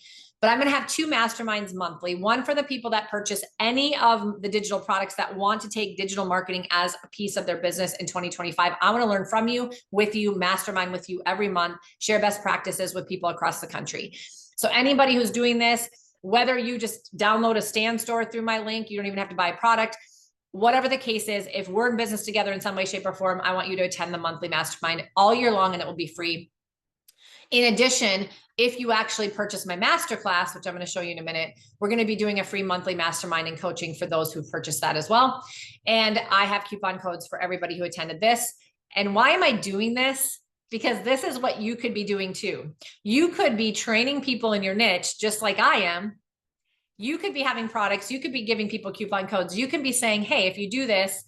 C: But I'm going to have 2 masterminds monthly, one for the people that purchase any of the digital products that want to take digital marketing as a piece of their business in 2025. I want to learn from you, with you, mastermind with you every month, share best practices with people across the country. So anybody who's doing this, whether you just download a stand store through my link, you don't even have to buy a product, whatever the case is, if we're in business together in some way, shape, or form, I want you to attend the monthly mastermind all year long, and it will be free. In addition, if you actually purchase my masterclass, which I'm going to show you in a minute, we're going to be doing a free monthly mastermind and coaching for those who purchased that as well. And I have coupon codes for everybody who attended this. And why am I doing this? Because this is what you could be doing too. You could be training people in your niche, just like I am. You could be having products. You could be giving people coupon codes. You can be saying, hey, if you do this,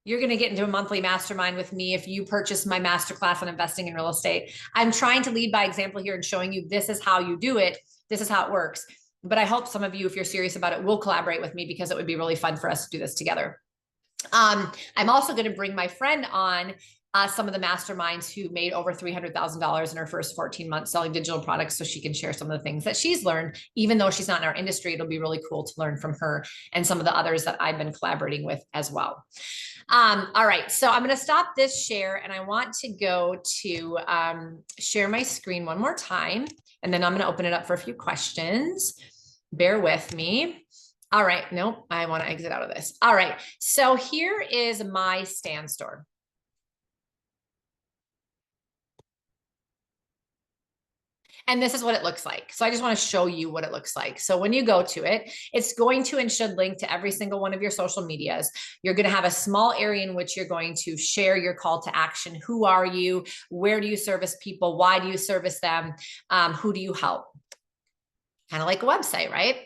C: you're going to get into a monthly mastermind with me if you purchase my masterclass on investing in real estate. I'm trying to lead by example here and showing you this is how you do it. This is how it works. But I hope some of you, if you're serious about it, will collaborate with me, because it would be really fun for us to do this together. I'm also going to bring my friend on, some of the masterminds who made over $300,000 in her first 14 months selling digital products, so she can share some of the things that she's learned. Even though she's not in our industry, it'll be really cool to learn from her and some of the others that I've been collaborating with as well. All right, so I'm going to stop this share, and I want to go to share my screen one more time, and then I'm going to open it up for a few questions. Bear with me. All right, nope, I want to exit out of this. All right, so here is my stand store. And this is what it looks like. So I just want to show you what it looks like. So when you go to it, it's going to and should link to every single one of your social medias. You're going to have a small area in which you're going to share your call to action. Who are you? Where do you service people? Why do you service them? Who do you help? Kind of like a website, right?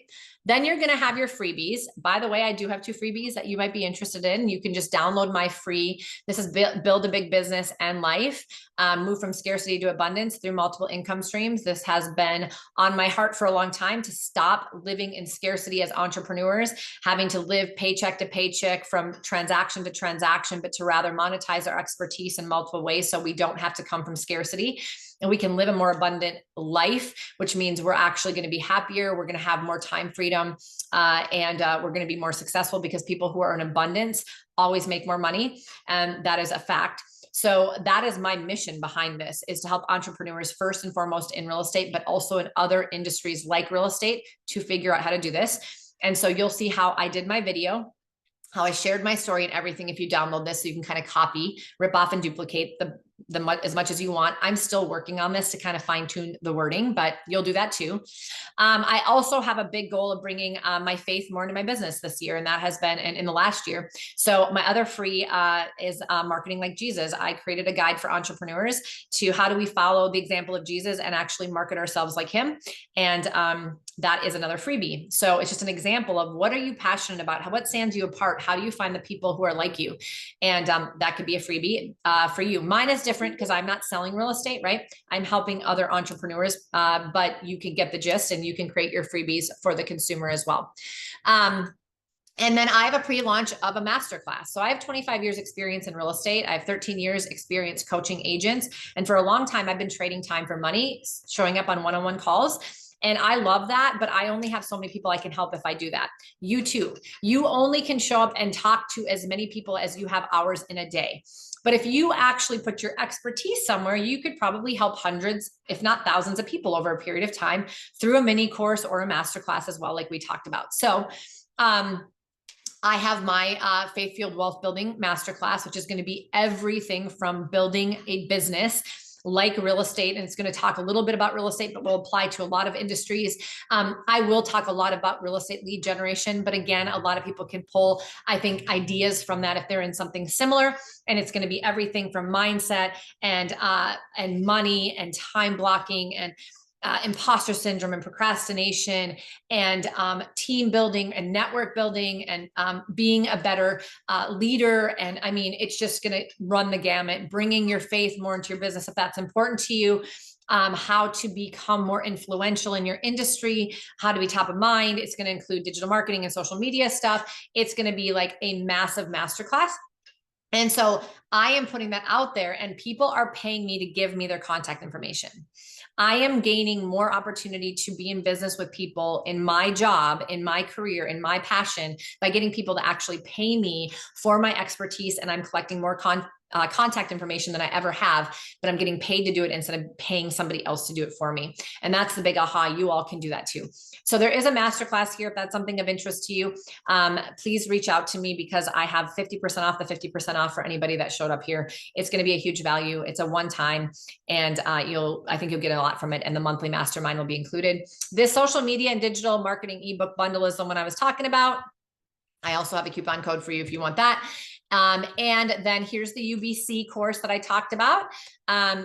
C: Then you're going to have your freebies. By the way, I do have 2 freebies that you might be interested in. You can just download my free. This is Build a Big Business and Life, Move from Scarcity to Abundance Through Multiple Income Streams. This has been on my heart for a long time, to stop living in scarcity as entrepreneurs, having to live paycheck to paycheck from transaction to transaction, but to rather monetize our expertise in multiple ways so we don't have to come from scarcity. And we can live a more abundant life, which means we're actually going to be happier. We're going to have more time freedom, and we're going to be more successful, because people who are in abundance always make more money. And that is a fact. So that is my mission behind this, is to help entrepreneurs first and foremost in real estate, but also in other industries like real estate, to figure out how to do this. And so you'll see how I did my video, how I shared my story and everything. If you download this, so you can kind of copy, rip off, and duplicate as much as you want. I'm still working on this to kind of fine tune the wording, but you'll do that too. I also have a big goal of bringing my faith more into my business this year. And that has been in the last year. So my other free is Marketing Like Jesus. I created a guide for entrepreneurs to how do we follow the example of Jesus and actually market ourselves like him. And that is another freebie. So it's just an example of what are you passionate about? What stands you apart? How do you find the people who are like you? And that could be a freebie for you. Mine is different because I'm not selling real estate, right? I'm helping other entrepreneurs, but you can get the gist, and you can create your freebies for the consumer as well. And then I have a pre-launch of a masterclass. So I have 25 years experience in real estate. I have 13 years experience coaching agents. And for a long time, I've been trading time for money, showing up on one-on-one calls. And I love that, but I only have so many people I can help if I do that. You too. You only can show up and talk to as many people as you have hours in a day. But if you actually put your expertise somewhere, you could probably help hundreds, if not thousands of people over a period of time through a mini course or a masterclass as well, like we talked about. So, I have my faith-fueled wealth building masterclass, which is going to be everything from building a business like real estate. And it's going to talk a little bit about real estate, but will apply to a lot of industries. I will talk a lot about real estate lead generation, but again, a lot of people can pull, I think, ideas from that if they're in something similar. And it's going to be everything from mindset and money and time blocking and imposter syndrome and procrastination and team building and network building and being a better leader. And I mean, it's just going to run the gamut, bringing your faith more into your business if that's important to you. How to become more influential in your industry, how to be top of mind. It's going to include digital marketing and social media stuff. It's going to be like a massive masterclass. And so I am putting that out there, and people are paying me to give me their contact information. I am gaining more opportunity to be in business with people in my job, in my career, in my passion by getting people to actually pay me for my expertise. And I'm collecting more contact information than I ever have, but I'm getting paid to do it instead of paying somebody else to do it for me. And that's the big aha. You all can do that too. So there is a masterclass here. If that's something of interest to you, please reach out to me because I have 50% off the 50% off for anybody that showed up here. It's going to be a huge value. It's a one-time, and I think you'll get a lot from it. And the monthly mastermind will be included. This social media and digital marketing ebook bundle is the one I was talking about. I also have a coupon code for you if you want that. And then here's the UBC course that I talked about,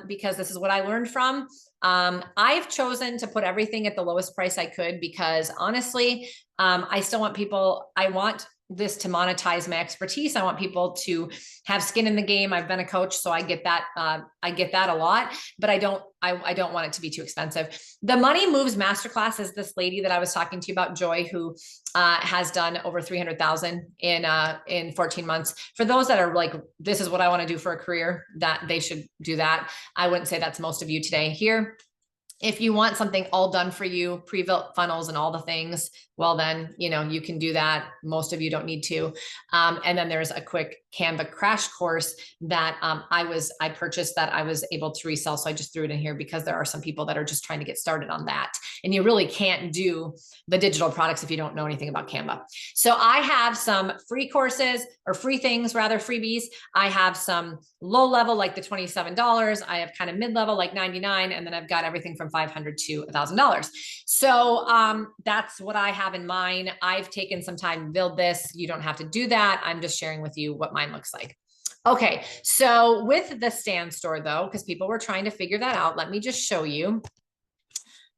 C: because this is what I learned from. I've chosen to put everything at the lowest price I could because honestly, I still want people, I want this to monetize my expertise. I want people to have skin in the game. I've been a coach, so I get that. I get that a lot, but I don't want it to be too expensive. The Money Moves Masterclass is this lady that I was talking to you about, Joy, who has done over 300,000 in 14 months. For those that are like, this is what I want to do for a career, that they should do that. I wouldn't say that's most of you today here. If you want something all done for you, pre-built funnels and all the things, well then, you can do that. Most of you don't need to. And then there's a quick Canva crash course that I purchased that I was able to resell. So I just threw it in here because there are some people that are just trying to get started on that. And you really can't do the digital products if you don't know anything about Canva. So I have some free courses or free things, rather freebies. I have some low level, like the $27. I have kind of mid-level, like $99. And then I've got everything from $500 to $1,000. So that's what I have in mind. I've taken some time to build this. You don't have to do that. I'm just sharing with you what mine looks like. Okay, so with the Stand Store though, because people were trying to figure that out, let me just show you.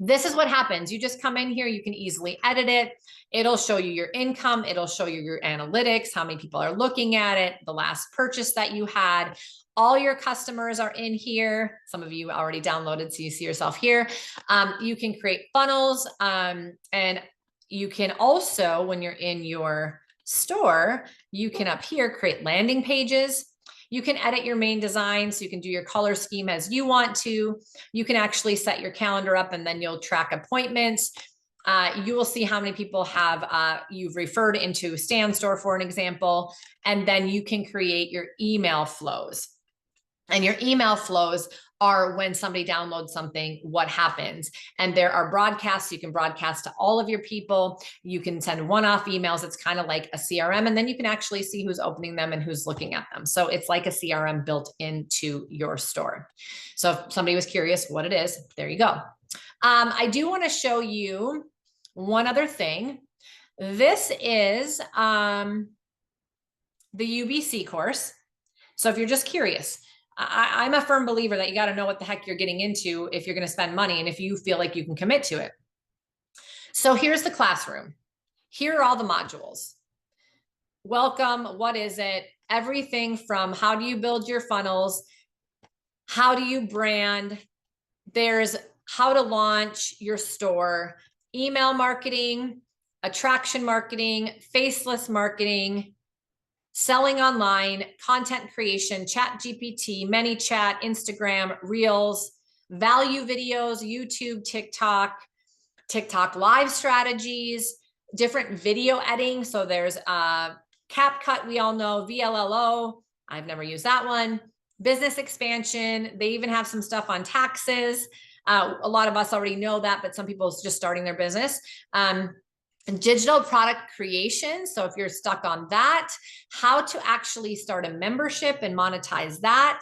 C: This is what happens. You just come in here, you can easily edit it. It'll show you your income. It'll show you your analytics, how many people are looking at it, the last purchase that you had. All your customers are in here. Some of you already downloaded, so you see yourself here. You can create funnels, and you can also, when you're in your store, you can up here create landing pages. You can edit your main design, so you can do your color scheme as you want to. You can actually set your calendar up and then you'll track appointments. You will see how many people you've referred into Stand Store, for an example, and then you can create your email flows. And your email flows are when somebody downloads something, what happens. And there are broadcasts. You can broadcast to all of your people. You can send one-off emails. It's kind of like a CRM. And then you can actually see who's opening them and who's looking at them. So it's like a CRM built into your store. So if somebody was curious what it is, there you go. I do want to show you one other thing. This is the UBC course. So if you're just curious, I'm a firm believer that you got to know what the heck you're getting into if you're going to spend money and if you feel like you can commit to it. So here's the classroom. Here are all the modules. Welcome. What is it? Everything from how do you build your funnels? How do you brand? There's how to launch your store, email marketing, attraction marketing, faceless marketing, selling online, content creation, chat GPT, ManyChat, Instagram, Reels, value videos, YouTube, TikTok live strategies, different video editing. So there's CapCut, we all know, VLLO. I've never used that one. Business expansion. They even have some stuff on taxes. A lot of us already know that, but some people are just starting their business. Digital product creation. So if you're stuck on that, how to actually start a membership and monetize that.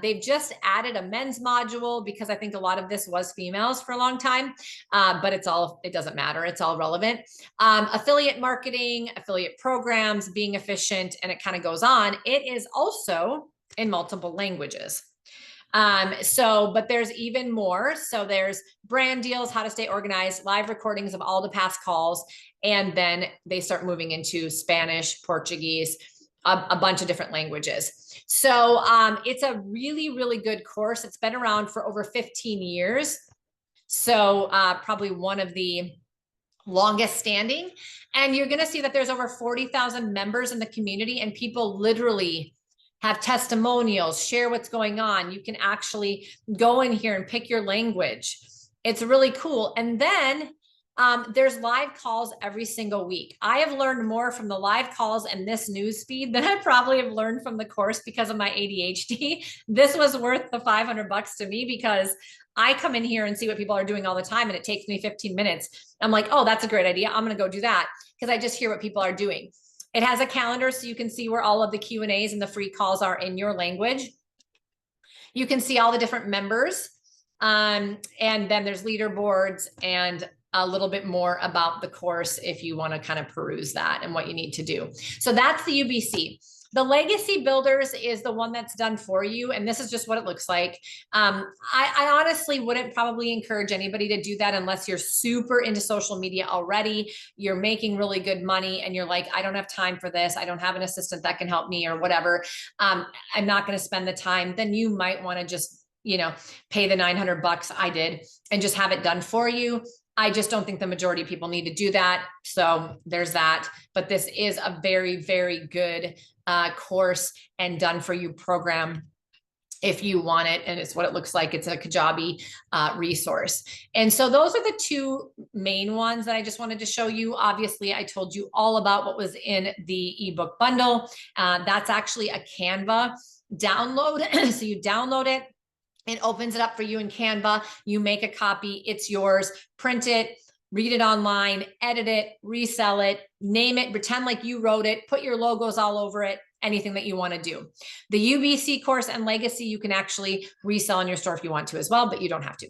C: They've just added a men's module because I think a lot of this was females for a long time, but it doesn't matter. It's all relevant. Affiliate marketing, affiliate programs, being efficient, and it kind of goes on. It is also in multiple languages. But there's even more. So there's brand deals, how to stay organized, live recordings of all the past calls. And then they start moving into Spanish, Portuguese, a bunch of different languages. So it's a really, really good course. It's been around for over 15 years. So probably one of the longest standing. And you're going to see that there's over 40,000 members in the community, and people literally have testimonials, share what's going on. You can actually go in here and pick your language. It's really cool. And then there's live calls every single week. I have learned more from the live calls and this news feed than I probably have learned from the course because of my ADHD. This was worth the $500 to me because I come in here and see what people are doing all the time, and it takes me 15 minutes. I'm like, oh, that's a great idea. I'm going to go do that because I just hear what people are doing. It has a calendar so you can see where all of the Q&As and the free calls are in your language. You can see all the different members. And then there's leaderboards and a little bit more about the course if you want to kind of peruse that and what you need to do. So that's the UBC. The Legacy Builders is the one that's done for you. And this is just what it looks like. I honestly wouldn't probably encourage anybody to do that unless you're super into social media already, you're making really good money, and you're like, I don't have time for this. I don't have an assistant that can help me or whatever. I'm not going to spend the time. Then you might want to just, pay the $900 I did and just have it done for you. I just don't think the majority of people need to do that. So there's that. But this is a very, very good course and done for you program if you want it. And it's what it looks like. It's a Kajabi resource. And so those are the two main ones that I just wanted to show you. Obviously, I told you all about what was in the ebook bundle. That's actually a Canva download. So you download it. It opens it up for you in Canva. You make a copy. It's yours. Print it, read it online, edit it, resell it, name it, pretend like you wrote it, put your logos all over it, anything that you want to do. The UBC course and Legacy, you can actually resell in your store if you want to as well, but you don't have to.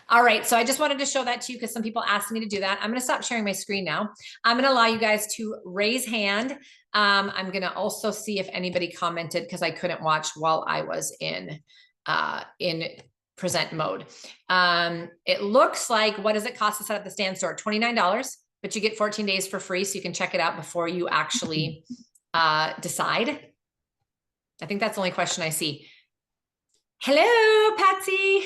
C: All right. So I just wanted to show that to you because some people asked me to do that. I'm going to stop sharing my screen now. I'm going to allow you guys to raise hand. I'm going to also see if anybody commented because I couldn't watch while I was in present mode. It looks like, what does it cost to set up the stand store? $29, but you get 14 days for free. So you can check it out before you actually decide. I think that's the only question I see. Hello, Patsy.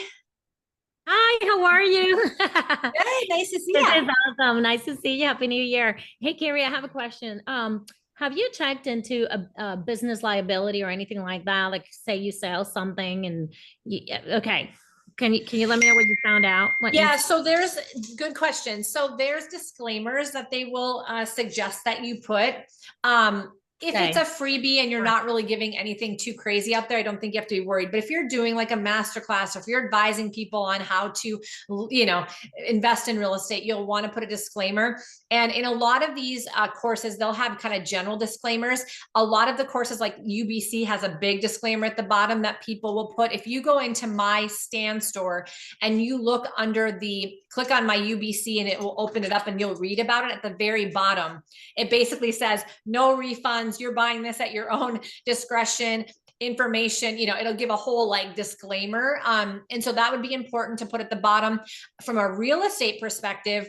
B: Hi, how are you?
C: Hey, nice to see you.
B: This is awesome. Nice to see you. Happy New Year. Hey, Cari, I have a question. Have you checked into a business liability or anything like that? Like, say you sell something and okay. Can you let me know what you found out?
C: So there's good questions. So there's disclaimers that they will suggest that you put. If it's a freebie and you're not really giving anything too crazy out there, I don't think you have to be worried. But if you're doing like a masterclass, or if you're advising people on how to, invest in real estate, you'll want to put a disclaimer. And in a lot of these courses, they'll have kind of general disclaimers. A lot of the courses like UBC has a big disclaimer at the bottom that people will put. If you go into my stand store and you look under click on my UBC and it will open it up and you'll read about it at the very bottom. It basically says no refunds. You're buying this at your own discretion. Information, it'll give a whole disclaimer. And so that would be important to put at the bottom. From a real estate perspective,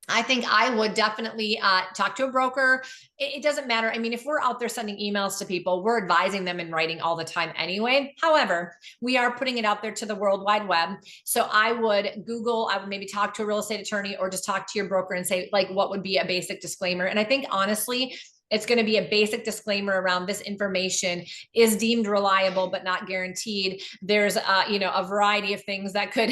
C: I think I would definitely talk to a broker. It doesn't matter. I mean, if we're out there sending emails to people, we're advising them in writing all the time anyway. However, we are putting it out there to the World Wide Web. So I would maybe talk to a real estate attorney or just talk to your broker and say, what would be a basic disclaimer? And I think honestly, it's going to be a basic disclaimer around this information is deemed reliable, but not guaranteed. There's, a variety of things that could,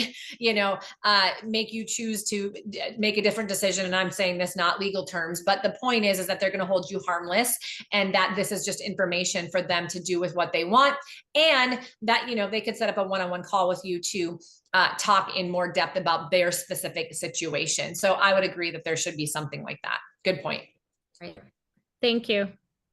C: make you choose to make a different decision. And I'm saying this not legal terms, but the point is that they're going to hold you harmless and that this is just information for them to do with what they want. And that, they could set up a one-on-one call with you to talk in more depth about their specific situation. So I would agree that there should be something like that. Good point.
B: Right. Thank you.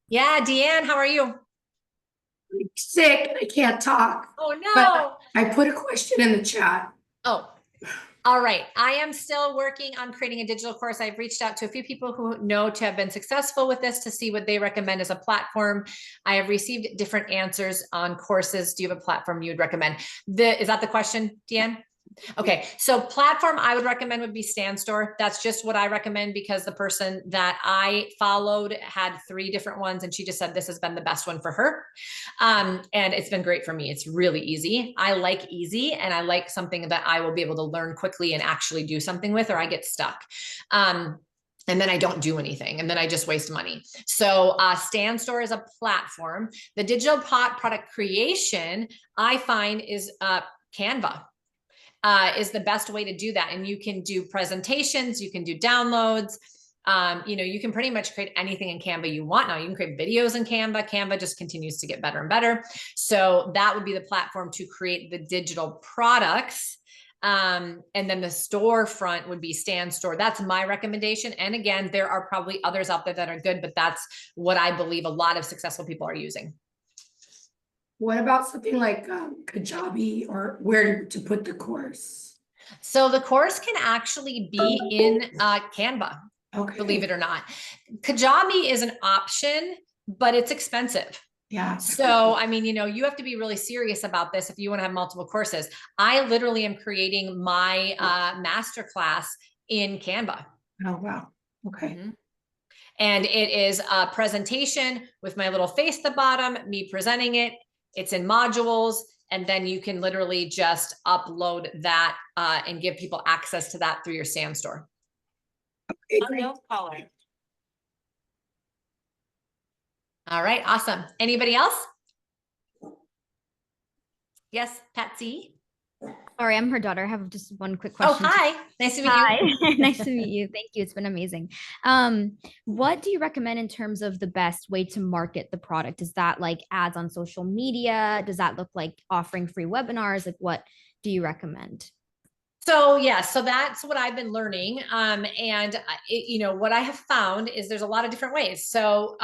C: Yeah, Deanne, how are you?
D: I'm sick. I can't talk.
C: Oh, no.
D: But I put a question in the chat.
C: Oh. All right. I am still working on creating a digital course. I've reached out to a few people who know to have been successful with this to see what they recommend as a platform. I have received different answers on courses. Do you have a platform you would recommend? Is that the question, Deanne? Okay, so platform I would recommend would be StanStore. That's just what I recommend because the person that I followed had 3 different ones and she just said this has been the best one for her. And it's been great for me. It's really easy. I like easy and I like something that I will be able to learn quickly and actually do something with, or I get stuck. And then I don't do anything and then I just waste money. So StanStore is a platform. The digital product creation I find is Canva. Is the best way to do that. And you can do presentations, you can do downloads. You can pretty much create anything in Canva you want now. You can create videos in Canva. Canva just continues to get better and better. So that would be the platform to create the digital products. And then the storefront would be StanStore. That's my recommendation. And again, there are probably others out there that are good, but that's what I believe a lot of successful people are using.
D: What about something like Kajabi, or where to put the course?
C: So the course can actually be in Canva,
D: Okay.
C: believe it or not. Kajabi is an option, but it's expensive.
D: Yeah.
C: So, I mean, you have to be really serious about this if you want to have multiple courses. I literally am creating my masterclass in Canva.
D: Oh, wow. Okay.
C: Mm-hmm. And it is a presentation with my little face at the bottom, me presenting it. It's in modules, and then you can literally just upload that and give people access to that through your StanStore.
D: Okay, great.
A: No color.
C: All right, awesome. Anybody else? Yes, Patsy.
E: Sorry, I'm her daughter. I have just one quick
C: Oh,
E: question.
C: hi. Nice to meet
E: Hi.
C: you.
E: Nice to meet you. Thank you. It's been amazing. What do you recommend in terms of the best way to market the product? Is that like ads on social media? Does that look like offering free webinars? Like, what do you recommend?
C: So so that's what I've been learning. What I have found is there's a lot of different ways. So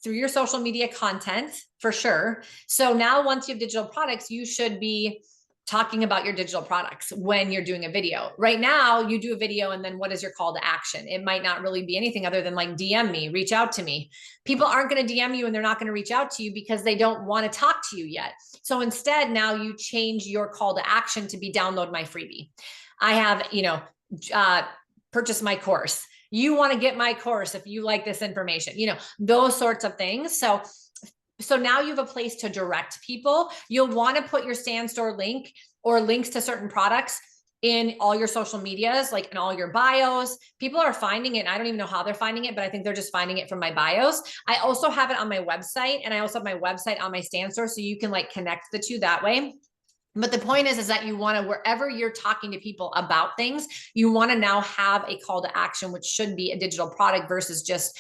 C: through your social media content, for sure. So now once you have digital products, you should be talking about your digital products when you're doing a video. Right now, you do a video and then what is your call to action? It might not really be anything other than like DM me, reach out to me. People aren't going to DM you and they're not going to reach out to you because they don't want to talk to you yet. So instead, now you change your call to action to be download my freebie. I have, purchase my course. You want to get my course if you like this information, those sorts of things. So now you have a place to direct people. You'll want to put your StanStore link or links to certain products in all your social medias, like in all your bios. People are finding it. And I don't even know how they're finding it, but I think they're just finding it from my bios. I also have it on my website, and I also have my website on my StanStore, so you can like connect the two that way. But the point is that you want to, wherever you're talking to people about things, you want to now have a call to action, which should be a digital product versus just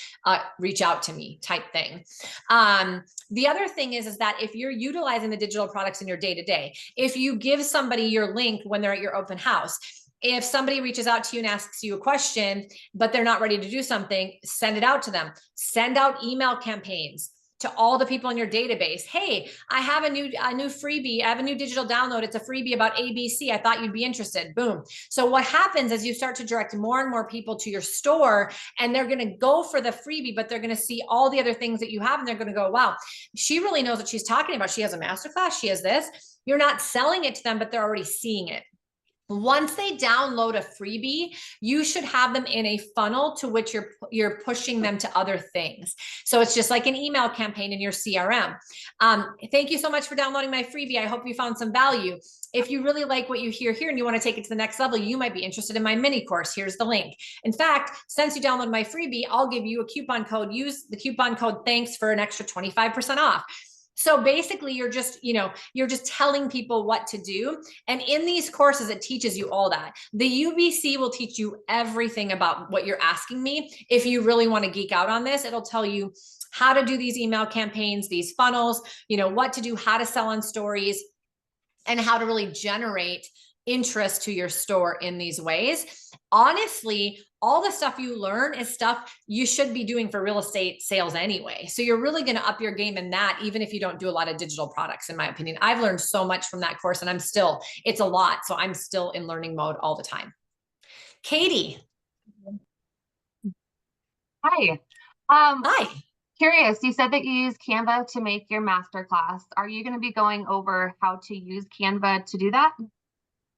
C: reach out to me type thing. The other thing is that if you're utilizing the digital products in your day-to-day, if you give somebody your link when they're at your open house, if somebody reaches out to you and asks you a question, but they're not ready to do something, send it out to them. Send out email campaigns to all the people in your database. Hey, I have a new freebie. I have a new digital download. It's a freebie about ABC. I thought you'd be interested. Boom. So what happens is you start to direct more and more people to your store, and they're going to go for the freebie, but they're going to see all the other things that you have. And they're going to go, wow, she really knows what she's talking about. She has a masterclass. She has this. You're not selling it to them, but they're already seeing it. Once they download a freebie, you should have them in a funnel to which you're pushing them to other things. So it's just like an email campaign in your CRM. Thank you so much for downloading my freebie. I hope you found some value. If you really like what you hear here and you want to take it to the next level, you might be interested in my mini course. Here's the link. In fact, since you download my freebie, I'll give you a coupon code. Use the coupon code THANKS for an extra 25% off. So basically you're just telling people what to do. And in these courses, it teaches you all that. The UBC will teach you everything about what you're asking me. If you really want to geek out on this, it'll tell you how to do these email campaigns, these funnels, what to do, how to sell on stories, and how to really generate interest to your store in these ways. Honestly, all the stuff you learn is stuff you should be doing for real estate sales anyway. So you're really going to up your game in that, even if you don't do a lot of digital products, in my opinion. I've learned so much from that course, and it's a lot. So I'm still in learning mode all the time. Katie.
F: Hi.
C: Hi.
F: Curious, you said that you use Canva to make your masterclass. Are you going to be going over how to use Canva to do that?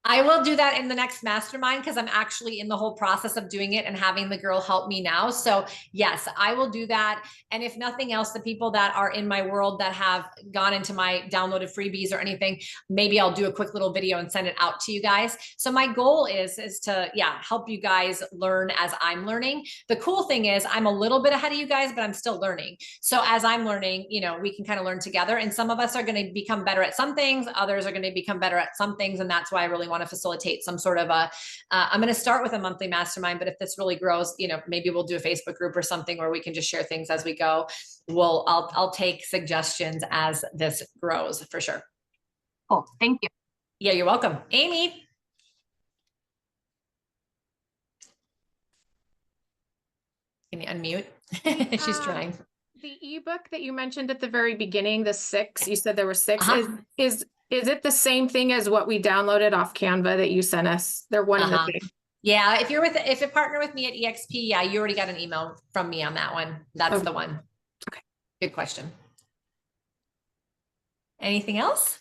C: I will do that in the next mastermind because I'm actually in the whole process of doing it and having the girl help me now. So yes, I will do that. And if nothing else, the people that are in my world that have gone into my downloaded freebies or anything, maybe I'll do a quick little video and send it out to you guys. So my goal is to, help you guys learn as I'm learning. The cool thing is I'm a little bit ahead of you guys, but I'm still learning. So as I'm learning, we can kind of learn together, and some of us are going to become better at some things. Others are going to become better at some things. And that's why I really want to facilitate some sort of I'm going to start with a monthly mastermind, but if this really grows, maybe we'll do a Facebook group or something where we can just share things as we go. I'll take suggestions as this grows for sure.
F: Cool. Thank you.
C: Yeah, you're welcome. Amy. Can you unmute? She's trying.
G: The ebook that you mentioned at the very beginning, the 6, you said there were 6. Is it the same thing as what we downloaded off Canva that you sent us? They're one and the same.
C: Yeah, if you partner with me at EXP, yeah, you already got an email from me on that one. That's the one.
G: Okay.
C: Good question. Anything else?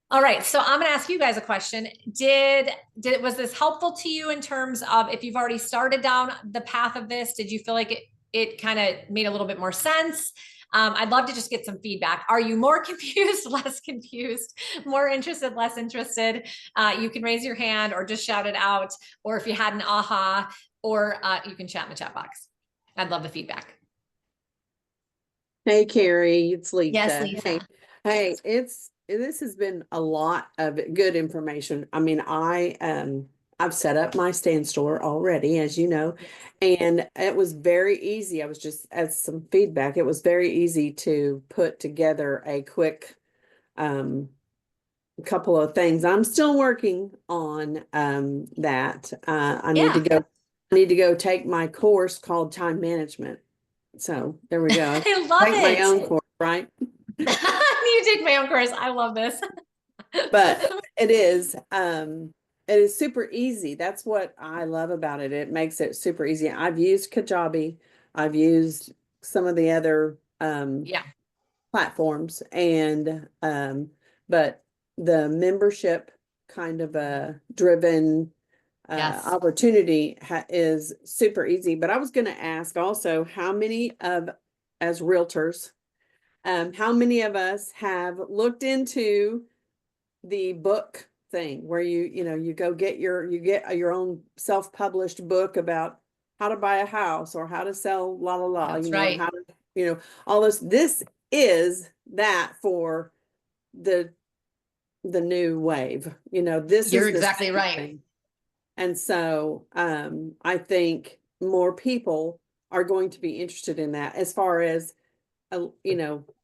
C: All right, so I'm going to ask you guys a question. Was this helpful to you in terms of if you've already started down the path of this? Did you feel like it kind of made a little bit more sense? I'd love to just get some feedback. Are you more confused, less confused, more interested, less interested? You can raise your hand or just shout it out. Or if you had an aha, or you can chat in the chat box. I'd love the feedback.
H: Hey, Cari, it's Lisa.
C: Yes, Lisa.
H: Hey, this has been a lot of good information. I mean, I've set up my stand store already, as you know, and it was very easy. I was just, as some feedback, it was very easy to put together a quick couple of things. I'm still working on that. I need to go take my course called Time Management. So there we go.
C: I love
H: take
C: it.
H: my own course, right?
C: You take my own course. I love this.
H: But it is super easy. That's what I love about it. It makes it super easy. I've used Kajabi. I've used some of the other platforms, and but the membership kind of a driven opportunity is super easy. But I was going to ask also, how many as realtors, how many of us have looked into the book thing where you go get your own self-published book about how to buy a house or how to sell
C: That's right.
H: how to, all this is that for the new wave, this
C: You're
H: is the
C: exactly
H: same
C: right.
H: thing. And so I think more people are going to be interested in that, as far as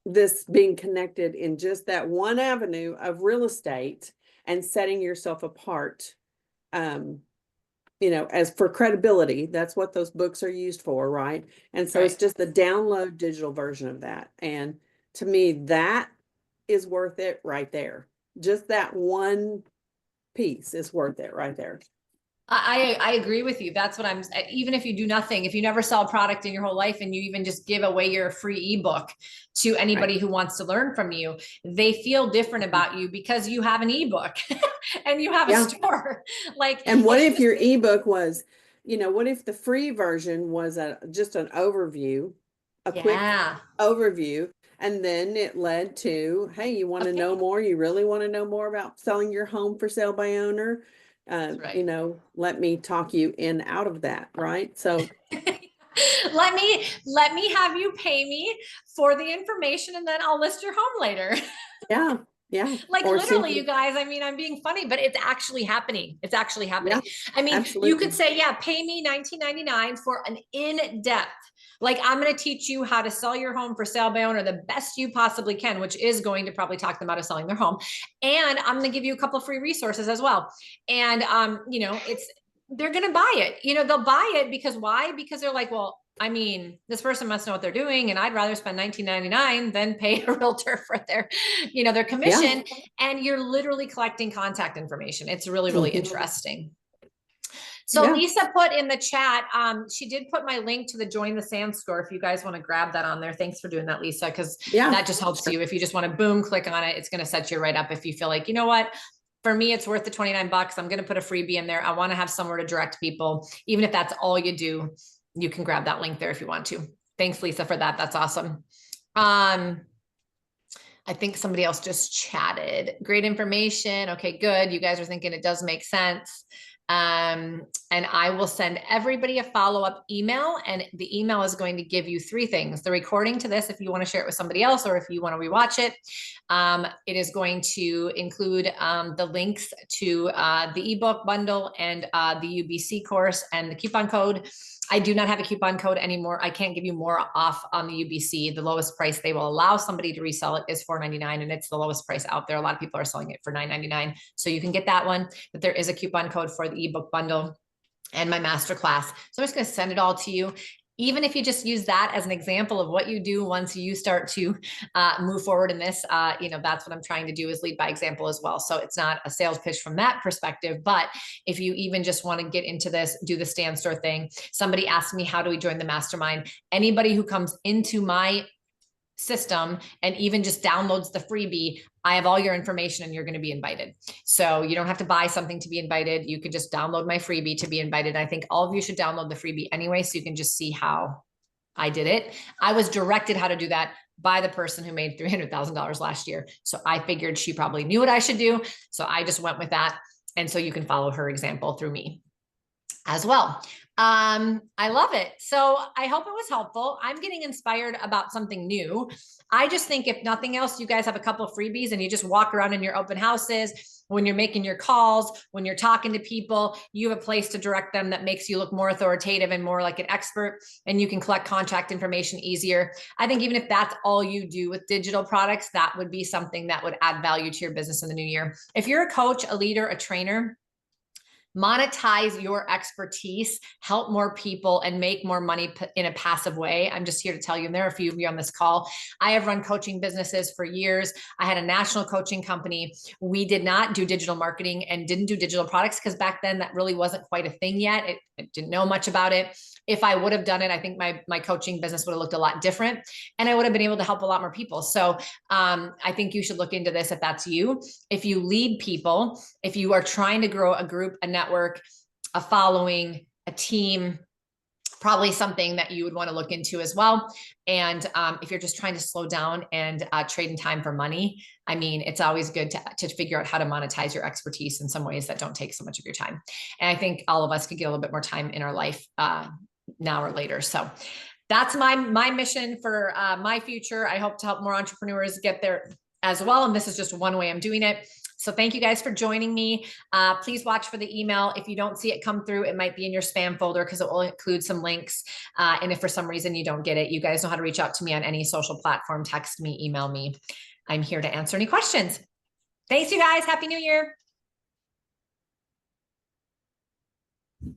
H: this being connected in just that one avenue of real estate and setting yourself apart, as for credibility. That's what those books are used for, right? And so it's just the download digital version of that. And to me, that is worth it right there. Just that one piece is worth it right there.
C: I agree with you. That's what even if you do nothing, if you never sell a product in your whole life and you even just give away your free ebook to anybody who wants to learn from you, they feel different about you because you have an ebook and you have a store.
H: And what if your ebook was, what if the free version was just an overview, quick overview, and then it led to, hey, you want to know more? You really want to know more about selling your home for sale by owner? Let me talk you in out of that, right? So
C: let me have you pay me for the information, and then I'll list your home later.
H: Yeah. Or
C: literally, you guys, I mean, I'm being funny, but it's actually happening. It's actually happening. I mean,
H: absolutely.
C: You could say, pay me $19.99 for an in-depth Like, I'm going to teach you how to sell your home for sale by owner the best you possibly can, which is going to probably talk them out of selling their home. And I'm going to give you a couple of free resources as well. And, you know, they're going to buy it. You know, they'll buy it because why? Because they're like, well, I mean, this person must know what they're doing, and I'd rather spend $19.99 than pay a realtor for their, you know, their commission. Yeah. And you're literally collecting contact information. It's really, really interesting. So yeah. Lisa put in the chat, she did put my link to the Join the Sand Score. If you guys want to grab that on there, thanks for doing that, Lisa, because that just helps you. If you just want to boom, click on it, it's going to set you right up. If you feel like, you know what, for me, it's worth the $29. I'm going to put a freebie in there. I want to have somewhere to direct people. Even if that's all you do, you can grab that link there if you want to. Thanks, Lisa, for that. That's awesome. I think somebody else just chatted. Great information. Okay, good. You guys are thinking it does make sense. And I will send everybody a follow-up email, and the email is going to give you 3 things: the recording to this, if you want to share it with somebody else, or if you want to rewatch it. It is going to include the links to the ebook bundle and the UBC course and the coupon code. I do not have a coupon code anymore. I can't give you more off on the UBC. The lowest price they will allow somebody to resell it is $4.99, and it's the lowest price out there. A lot of people are selling it for $9.99. So you can get that one, but there is a coupon code for the ebook bundle and my masterclass. So I'm just going to send it all to you. Even if you just use that as an example of what you do once you start to move forward in this, you know, that's what I'm trying to do, is lead by example as well. So it's not a sales pitch from that perspective, but if you even just want to get into this, do the stand store thing. Somebody asked me, how do we join the mastermind? Anybody who comes into my system and even just downloads the freebie, I have all your information and you're going to be invited. So you don't have to buy something to be invited. You could just download my freebie to be invited. I think all of you should download the freebie anyway, so you can just see how I did it. I was directed how to do that by the person who made $300,000 last year. So I figured she probably knew what I should do. So I just went with that. And so you can follow her example through me as well. I love it. So I hope it was helpful. I'm getting inspired about something new. I just think if nothing else, you guys have a couple of freebies and you just walk around in your open houses, when you're making your calls, when you're talking to people, you have a place to direct them that makes you look more authoritative and more like an expert, and you can collect contact information easier. I think even if that's all you do with digital products, that would be something that would add value to your business in the new year. If you're a coach, a leader, a trainer, monetize your expertise, help more people, and make more money in a passive way. I'm just here to tell you, and there are a few of you on this call, I have run coaching businesses for years. I had a national coaching company. We did not do digital marketing and didn't do digital products because back then that really wasn't quite a thing yet. I didn't know much about it. If I would have done it, I think my coaching business would have looked a lot different, and I would have been able to help a lot more people. So I think you should look into this if that's you. If you lead people, if you are trying to grow a group, a network, a following, a team, probably something that you would want to look into as well. And if you're just trying to slow down and trade in time for money, I mean, it's always good to figure out how to monetize your expertise in some ways that don't take so much of your time. And I think all of us could get a little bit more time in our life now or later. So that's my mission for my future. I hope to help more entrepreneurs get there as well. And this is just one way I'm doing it. So thank you guys for joining me. Please watch for the email. If you don't see it come through, it might be in your spam folder because it will include some links. And if for some reason you don't get it, you guys know how to reach out to me on any social platform, text me, email me. I'm here to answer any questions. Thanks, you guys. Happy New Year.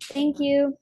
E: Thank you.